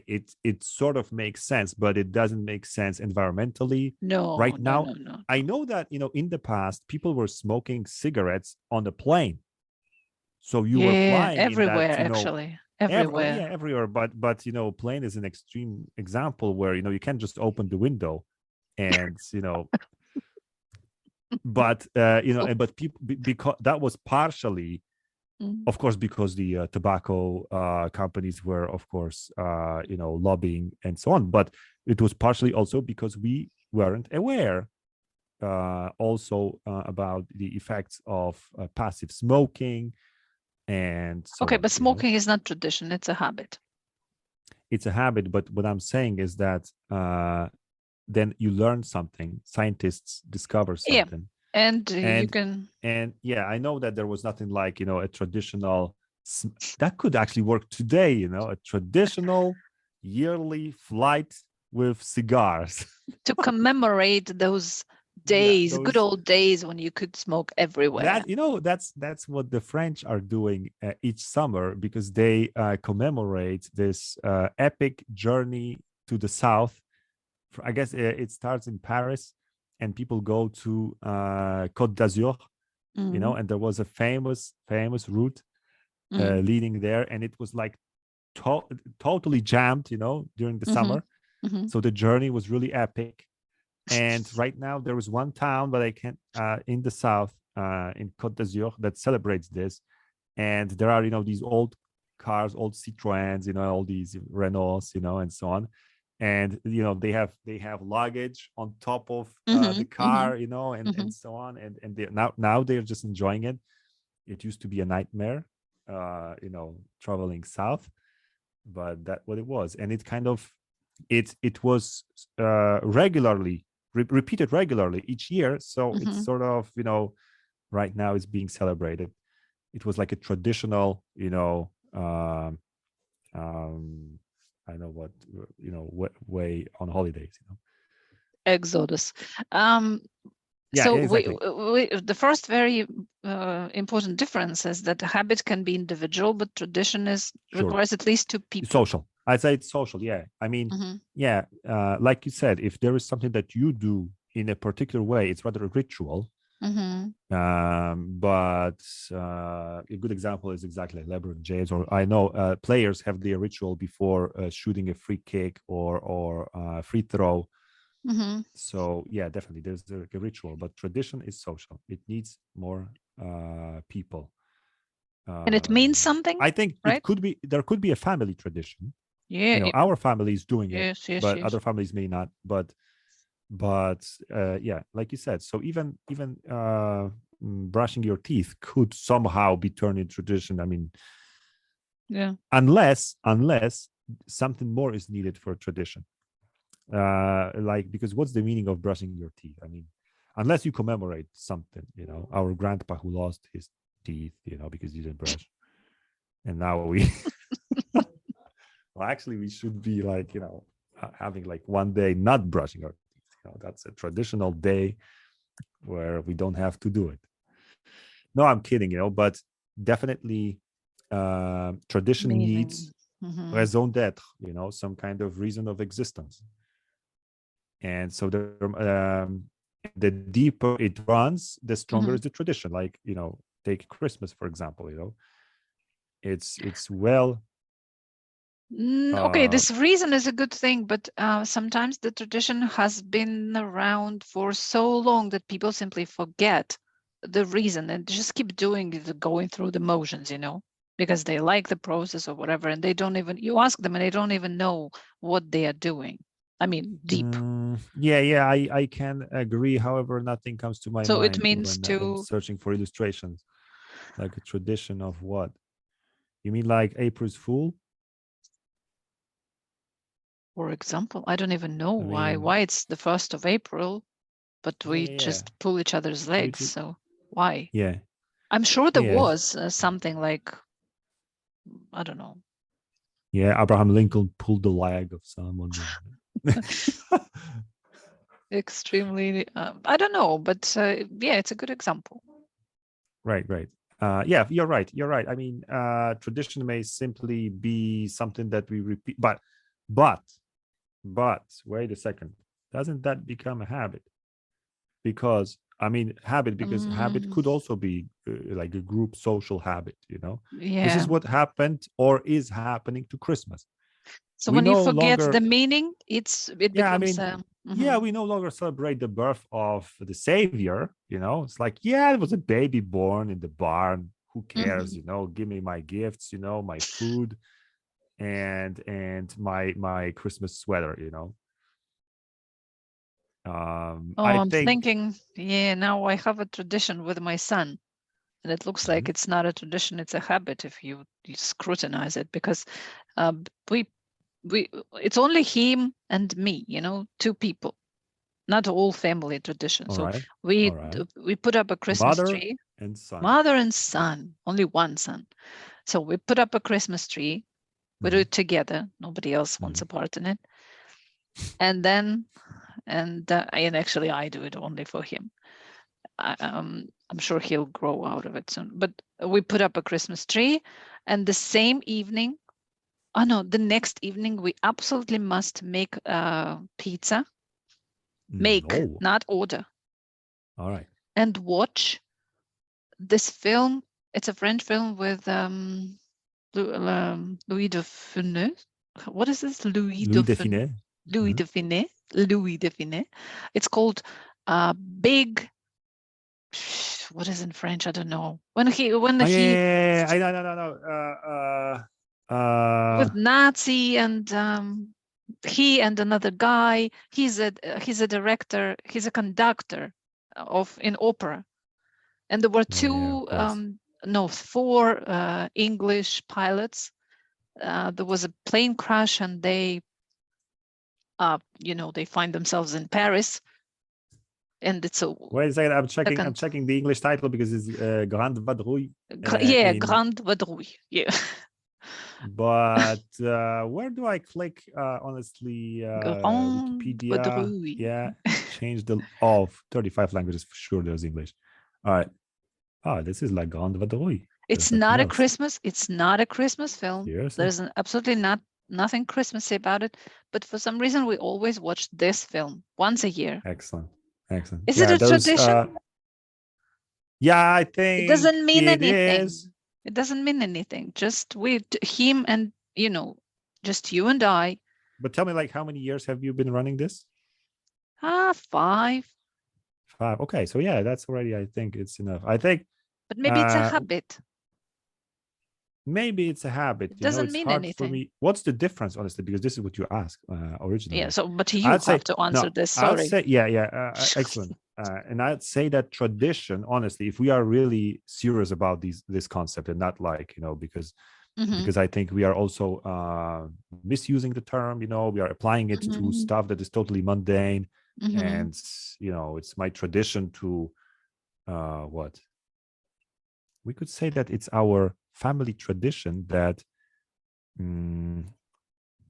It sort of makes sense, but it doesn't make sense environmentally. No. Right now, no. I know that in the past people were smoking cigarettes on the plane, so you were flying everywhere in that, actually. Everywhere. Everywhere. But plane is an extreme example where you can't just open the window, and but but people, because that was partially, of course, because the tobacco companies were, of course, lobbying and so on. But it was partially also because we weren't aware also about the effects of passive smoking. And so but smoking is not tradition, it's a habit. It's a habit, but what I'm saying is that then you learn something, scientists discover something. And you can, and I know that there was nothing like a traditional that could actually work today, a traditional yearly flight with cigars to commemorate those days, good old days when you could smoke everywhere. That's what the French are doing each summer, because they commemorate this epic journey to the south. I guess it starts in Paris, and people go to Côte d'Azur, and there was a famous route leading there, and it was like totally jammed, during the summer. So the journey was really epic. And right now there is one town, but I can't in the south, in Côte d'Azur, that celebrates this. And there are these old cars, old Citroëns, all these Renaults, and so on. And they have luggage on top of the car, and so on. And they, now they're just enjoying it. It used to be a nightmare, traveling south, but that's what it was. And it kind of it was regularly repeated regularly each year. So it's sort of, right now it's being celebrated. It was like a traditional, I know what way on holidays, Exodus. So exactly. The first very important difference is that the habit can be individual, but tradition requires at least two people. Social. I'd say it's social. Yeah. I mean, like you said, if there is something that you do in a particular way, it's rather a ritual. But a good example is exactly like LeBron James, or I know players have their ritual before shooting a free kick or free throw. So yeah, definitely there's a ritual, but tradition is social. It needs more people. And it means something. I think right? There could be a family tradition. Yeah, our family is doing it, but yes. other families may not. But yeah, like you said, so even brushing your teeth could somehow be turned into tradition. I mean, yeah, unless something more is needed for a tradition. Like, because what's the meaning of brushing your teeth? I mean, unless you commemorate something, our grandpa who lost his teeth, because he didn't brush. And now we, well, actually, we should be like, having like one day not brushing our teeth. That's a traditional day where we don't have to do it. No, I'm kidding, but definitely tradition needs raison d'être, some kind of reason of existence. And so the deeper it runs, the stronger is the tradition. Like, take Christmas, for example, it's well. Okay, this reason is a good thing, but sometimes the tradition has been around for so long that people simply forget the reason and just keep doing it, going through the motions, because they like the process or whatever, and they don't even, you ask them and they don't even know what they are doing. I mean, deep. Yeah, I can agree. However, nothing comes to my So mind it means when searching for illustrations. Like a tradition of what? You mean like April's Fool? For example, I don't even know why it's the 1st of April, but we just pull each other's legs. So why? Yeah. I'm sure there was something like, I don't know. Yeah, Abraham Lincoln pulled the leg of someone. Extremely, I don't know, but yeah, it's a good example. Right. Yeah, you're right. I mean, tradition may simply be something that we repeat, but wait a second. Doesn't that become a habit? Because habit could also be like a group social habit, Yeah. This is what happened or is happening to Christmas. So when you forget the meaning, it becomes we no longer celebrate the birth of the Savior, It's like, it was a baby born in the barn. Who cares, Give me my gifts, my food and my Christmas sweater, I'm thinking, now I have a tradition with my son, and it looks like it's not a tradition, it's a habit if you scrutinize it, because it's only him and me, 2 people, not all family tradition. So we put up a Christmas tree. Mother and son, only one son. So we put up a Christmas tree. We do it together. Nobody else wants a part in it. And then, and actually I do it only for him. I'm sure he'll grow out of it soon. But we put up a Christmas tree, and the same evening, the next evening, we absolutely must make pizza. Not order. All right. And watch this film. It's a French film with Louis de Funès. What is this? Louis de Funès. It's called Big. What is in French? I don't know. When he no. With Nazi and he and another guy. He's a director. He's a conductor in opera, and there were 4 English pilots. There was a plane crash, and they they find themselves in Paris, and it's a wait a second. I'm checking the English title because it's Grande Vadrouille. Grande Vadrouille. Yeah. But where do I click? Honestly, Wikipedia. Yeah, change the 35 languages for sure. There's English. All right. This is like Grande Vadrouille. It's not a Christmas. It's not a Christmas film. Seriously? There's absolutely nothing Christmassy about it. But for some reason, we always watch this film once a year. Excellent. Is it a tradition? I think it doesn't mean anything. Is. It doesn't mean anything. Just him and just you and I. But tell me, like, how many years have you been running this? 5. 5. Okay, so that's already. I think it's enough. I think. But maybe it's a habit. Maybe it's a habit. It doesn't mean anything. For me. What's the difference, honestly? Because this is what you asked originally. Yeah. So, but you have to answer this. Sorry. I'd say, excellent. And I'd say that tradition, honestly, if we are really serious about this concept, and not like because because I think we are also misusing the term. We are applying it to stuff that is totally mundane, and it's my tradition to what we could say that it's our family tradition that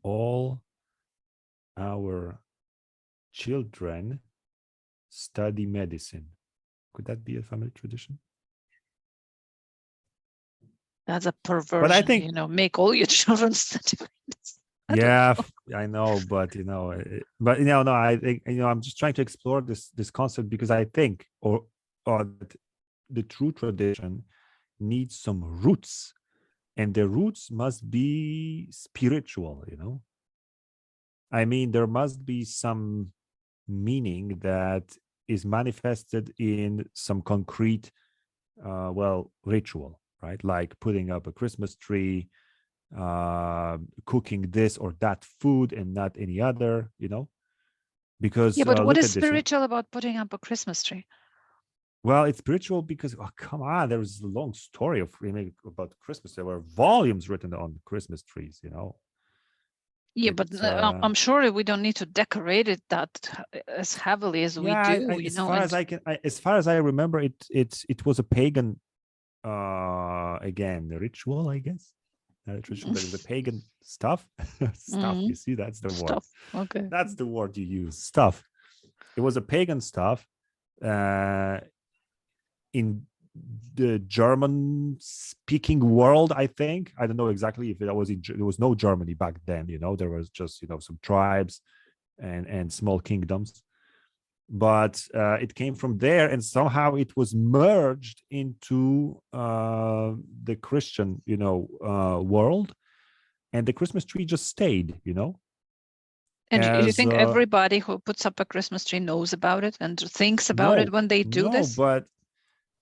all our children study medicine. Could that be a family tradition? That's a perversion. But I think, make all your children study medicine. I know, but no, I think I'm just trying to explore this concept because I think, or the true tradition needs some roots, and the roots must be spiritual. I mean, there must be some meaning that is manifested in some concrete, ritual, right? Like putting up a Christmas tree, cooking this or that food and not any other, because but what look is at this, spiritual about putting up a Christmas tree? Well, it's spiritual because, come on, there was a long story about Christmas. There were volumes written on Christmas trees, Yeah, but I'm sure we don't need to decorate it that as heavily as we do. As far as I remember, it was a pagan, again, ritual, I guess. Tradition, but it was a pagan stuff. Stuff. You see, that's the word. Stuff. Okay. That's the word you use. Stuff. It was a pagan stuff. In the German-speaking world, I think. I don't know exactly if there was no Germany back then. There was just some tribes and small kingdoms, but it came from there, and somehow it was merged into the Christian, world, and the Christmas tree just stayed. And do you think everybody who puts up a Christmas tree knows about it and thinks about it when they do this?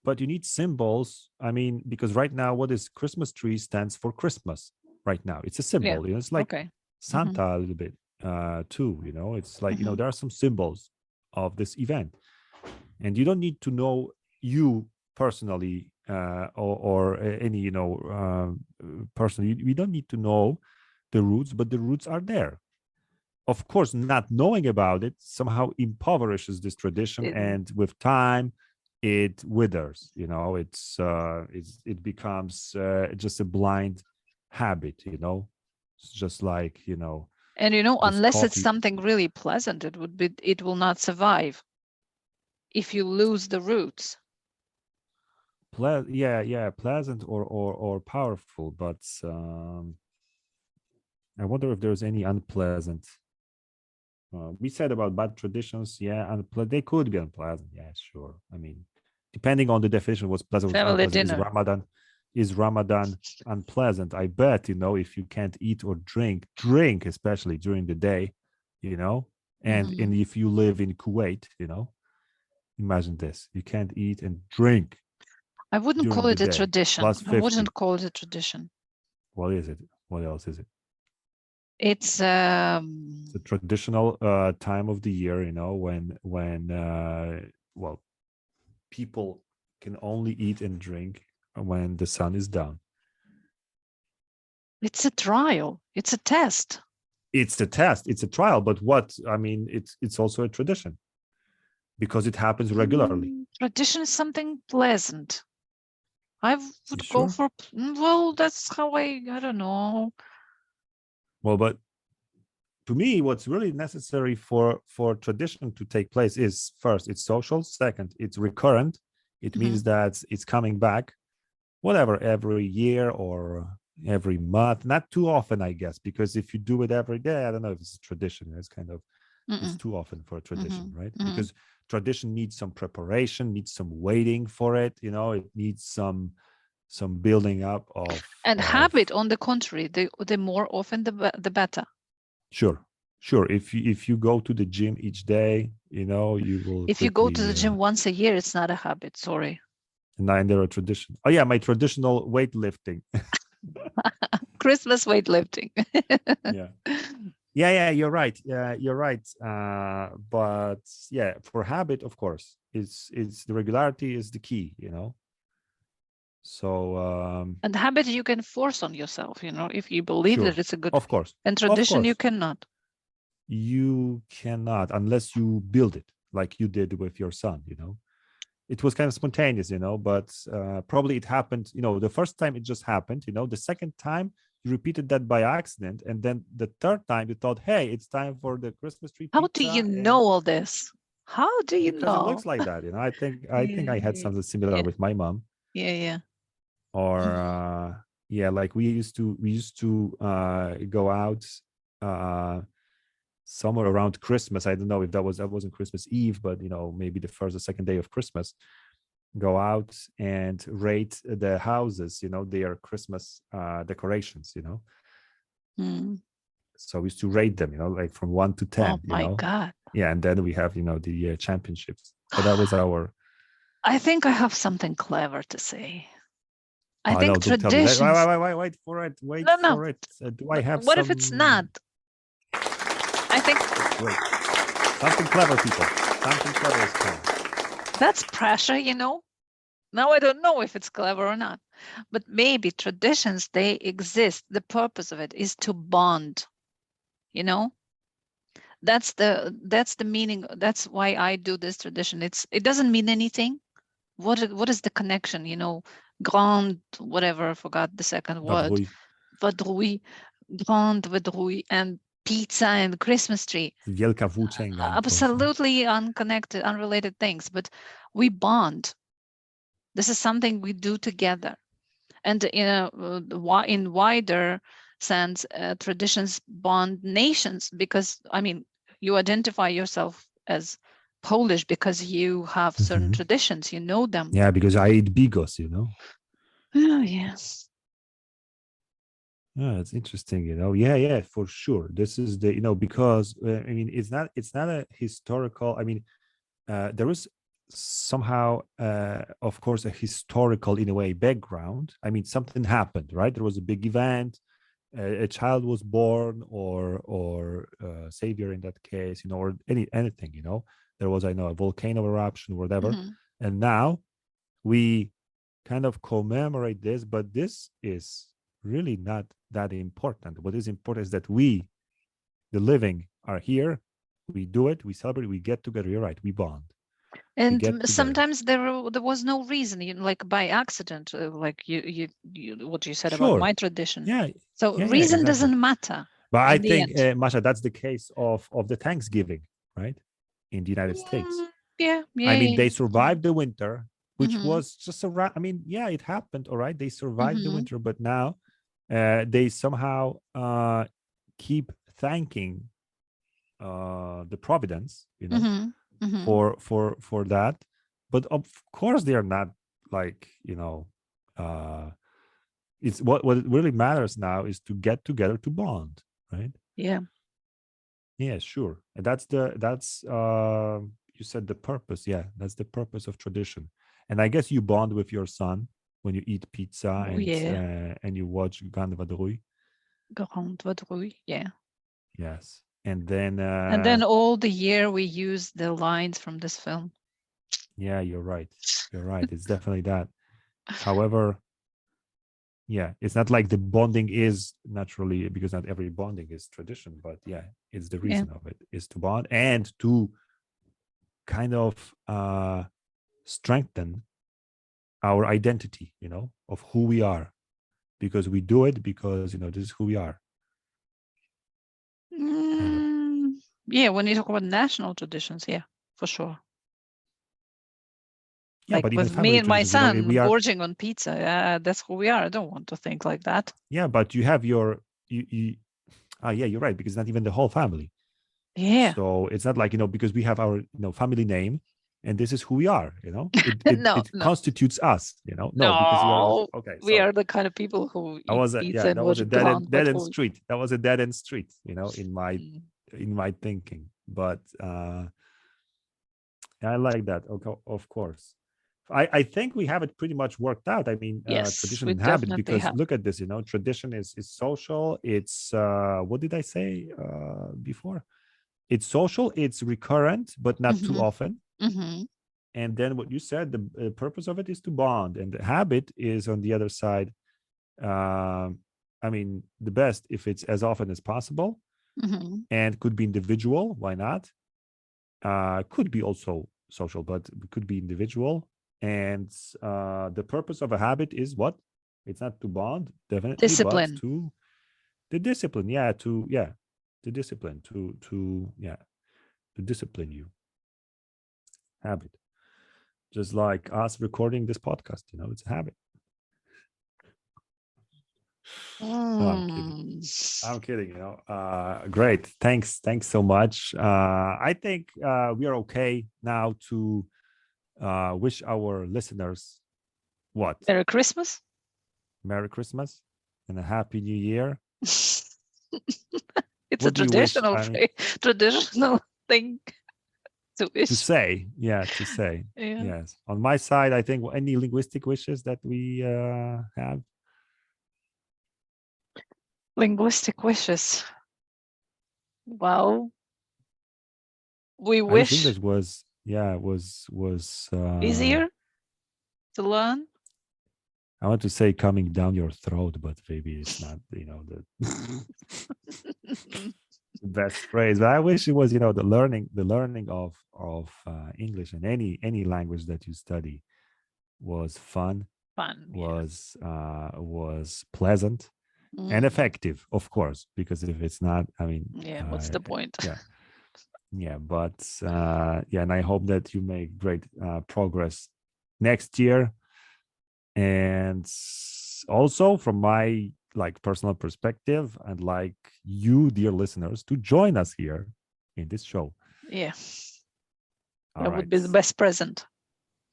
But you need symbols. I mean, because right now, what is Christmas tree stands for Christmas. Right now, it's a symbol. It's like Santa a little bit too. It's like there are some symbols of this event, and you don't need to know you personally or any person. We don't need to know the roots, but the roots are there. Of course, not knowing about it somehow impoverishes this tradition, and with time it withers. It becomes just a blind habit. It's just like and unless it's something really pleasant, it will not survive if you lose the roots. Pleasant or powerful, but I wonder if there's any unpleasant. We said about bad traditions, they could be unpleasant. Yeah, sure. I mean, depending on the definition, what's pleasant, family dinner. Is Ramadan unpleasant? I bet if you can't eat or drink, especially during the day, and if you live in Kuwait, imagine this: you can't eat and drink. I wouldn't call it a tradition. I wouldn't call it a tradition. What is it? What else is it? It's a traditional time of the year, when people can only eat and drink when the sun is down. It's a trial. It's a test. It's a test. It's a trial. But it's also a tradition because it happens regularly. Tradition is something pleasant. I would go for. Well, that's how I don't know. Well, but to me, what's really necessary for tradition to take place is, first, it's social. Second, it's recurrent. It means that it's coming back, whatever, every year or every month. Not too often, I guess, because if you do it every day, I don't know if it's a tradition. It's kind of it's too often for a tradition, right? Because tradition needs some preparation, needs some waiting for it. It needs some building up of. And habit, on the contrary, the more often the better. Sure. If you go to the gym each day, you will. If you go to the gym once a year, it's not a habit. Sorry. Neither a tradition. Oh yeah, my traditional weightlifting. Christmas weightlifting. Yeah. You're right. Yeah, you're right. But yeah, for habit, of course, it's the regularity is the key. So and habit you can force on yourself, if you believe sure, that it's a good, of course, and of tradition you course, cannot. you cannot unless you build it like you did with your son. It was kind of spontaneous, but probably it happened, the first time it just happened, the second time you repeated that by accident, and then the third time you thought, hey, it's time for the Christmas tree How do pizza. you And know all this? How do you because it know? looks like that, I think I had something similar Yeah, with my mom. yeah. Or yeah, like we used to go out somewhere around Christmas. I don't know if that wasn't Christmas Eve, but maybe the first or second day of Christmas, go out and rate the houses, their Christmas decorations. Mm. So we used to rate them, like from 1 to 10. Oh my God. Yeah, and then we have the championships. But that was our. I think I have something clever to say. I Oh no! think Don't tell me. traditions. Wait for it. Wait No, no. for it. Do I have What if it's not? I think Wait. Something clever, people. Something clever is coming. that's pressure, Now I don't know if it's clever or not, but maybe traditions, they exist. The purpose of it is to bond, That's the meaning. That's why I do this tradition. It doesn't mean anything. What is the connection? Grand, whatever, I forgot the second word. Vadrouille. Vadrouille, grand vadrouille, and pizza and Christmas tree. Wielka włóczęga. Absolutely unconnected, unrelated things, but we bond. This is something we do together. And in wider sense, traditions bond nations, because you identify yourself as Polish because you have certain traditions, you know them. Yeah, because I eat bigos, Oh, yes. Yeah, it's interesting, Yeah, for sure. This is because it's not a historical. There is somehow, of course, a historical in a way background. Something happened, right? There was a big event. A child was born, or savior in that case, or anything, There was, I know, a volcano eruption, whatever, and now we kind of commemorate this, but this is really not that important. What is important is that we, the living, are here. We do it. We celebrate. We get together. You're right. We bond. And sometimes there was no reason, like by accident, like you what you said about my tradition. Yeah. So yeah, reason exactly. doesn't matter. But I think, Masha, that's the case of the Thanksgiving, right? In the United States. Yeah. They survived the winter, which was just it happened. All right. They survived the winter, but now they somehow keep thanking the providence, for that. But of course they are not like, it's what really matters now is to get together to bond, right? Yeah, sure. And that's you said the purpose. Yeah, that's the purpose of tradition. And I guess you bond with your son when you eat pizza and you watch Grande Vadrouille. Grande Vadrouille, yeah. Yes. And then all the year we use the lines from this film. Yeah, you're right. It's definitely that. However, yeah, it's not like the bonding is naturally, because not every bonding is tradition, but yeah, it's the reason of it is to bond and to kind of strengthen our identity, of who we are, because we do it because, this is who we are. Yeah, when you talk about national traditions, yeah, for sure. Yeah, like but with me and my son gorging on pizza, that's who we are. I don't want to think like that. Yeah, but you have your yeah, you're right, because not even the whole family. Yeah. So it's not like, because we have our, family name, and this is who we are, it constitutes us, No, because you are okay. We are the kind of people who eat pizza and that was a dead end street. That was a dead end street, in my thinking. But I like that. Okay, of course. I think we have it pretty much worked out. Yes, tradition and habit, because look at this, tradition is social. It's what did I say before? It's social, it's recurrent, but not too often. And then what you said, the purpose of it is to bond, and the habit is on the other side. I mean, the best if it's as often as possible, and could be individual. Why not? Could be also social, but it could be individual. And the purpose of a habit is what? It's not to bond, definitely, but Discipline. to the discipline. The discipline to discipline you. Habit. Just like us recording this podcast, it's a habit. No, I'm kidding. I'm kidding. Great. Thanks so much. I think we are okay now to wish our listeners what? Merry Christmas. Merry Christmas and a Happy New Year. It's what a traditional traditional thing to wish. To say. Yes. On my side, I think any linguistic wishes that we have. Linguistic wishes. Well, we I wish English was easier to learn. I want to say coming down your throat, but maybe it's not, the best phrase. But I wish it was, the learning of English and any language that you study was fun. Was pleasant and effective, of course, because if it's not, I mean, what's the point? But and I hope that you make great progress next year. And also from my personal perspective, I'd like you, dear listeners, to join us here in this show. That would be the best present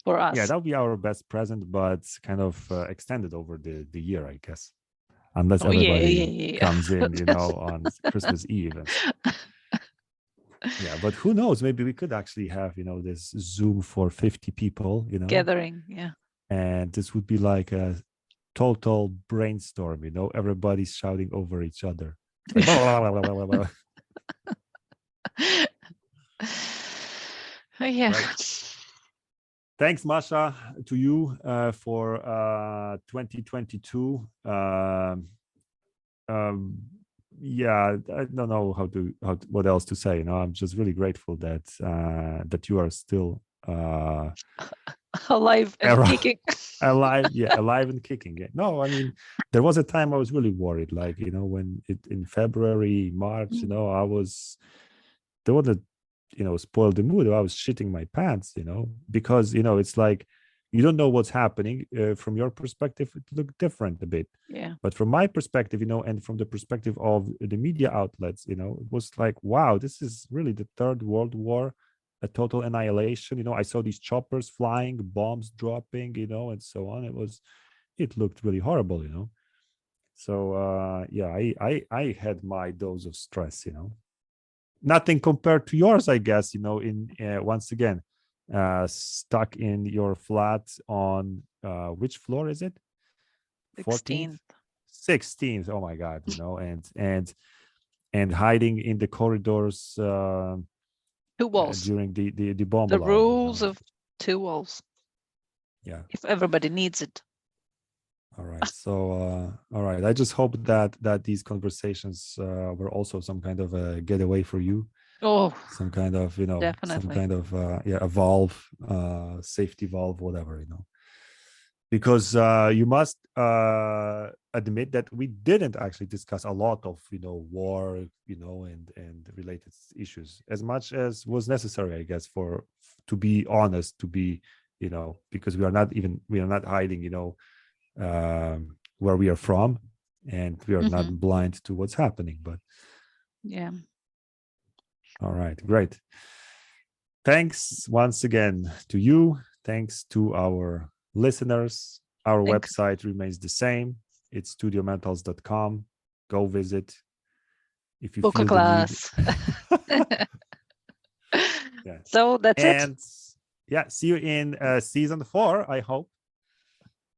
for us. That would be our best present, but kind of extended over the year, I guess, unless everybody comes in, on Christmas Eve. But who knows? Maybe we could actually have, this Zoom for 50 people, gathering. And this would be like a total brainstorm, everybody's shouting over each other. Like, Right. Thanks, Masha, to you for 2022. I don't know what else to say. I'm just really grateful that you are still alive and kicking. alive and kicking. No, I mean, there was a time I was really worried, when in February, March, I was the one that spoiled the mood. I was shitting my pants, because it's like you don't know what's happening. From your perspective, it looked different a bit. But from my perspective, and from the perspective of the media outlets, it was like, wow, this is really the Third World War, a total annihilation. I saw these choppers flying, bombs dropping, and so on. It looked really horrible, So I had my dose of stress, Nothing compared to yours, I guess, in once again, stuck in your flat on which floor is it? 16th. 16th. Oh my God, and hiding in the corridors. 2 walls during the bomb the alarm, rules of 2 walls. If everybody needs it. All right. So all right, I just hope that these conversations were also some kind of a getaway for you. Some kind of definitely. some kind of a valve, safety valve, whatever, because you must admit that we didn't actually discuss a lot of war, and related issues as much as was necessary, I guess, to be honest, to be because we are not hiding where we are from, and we are not blind to what's happening. But all right, great. Thanks once again to you. Thanks to our listeners. Our website remains the same. It's studiomentals.com. Go visit if you book feel a class. So that's it. And see you in season 4, I hope.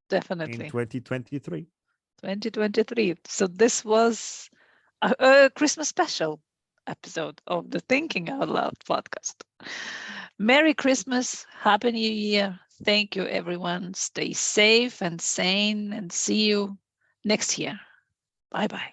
Definitely. In 2023. 2023. So this was a Christmas special episode of the Thinking Out Loud podcast. Merry Christmas, Happy New Year. Thank you, everyone. Stay safe and sane, and see you next year. Bye-bye.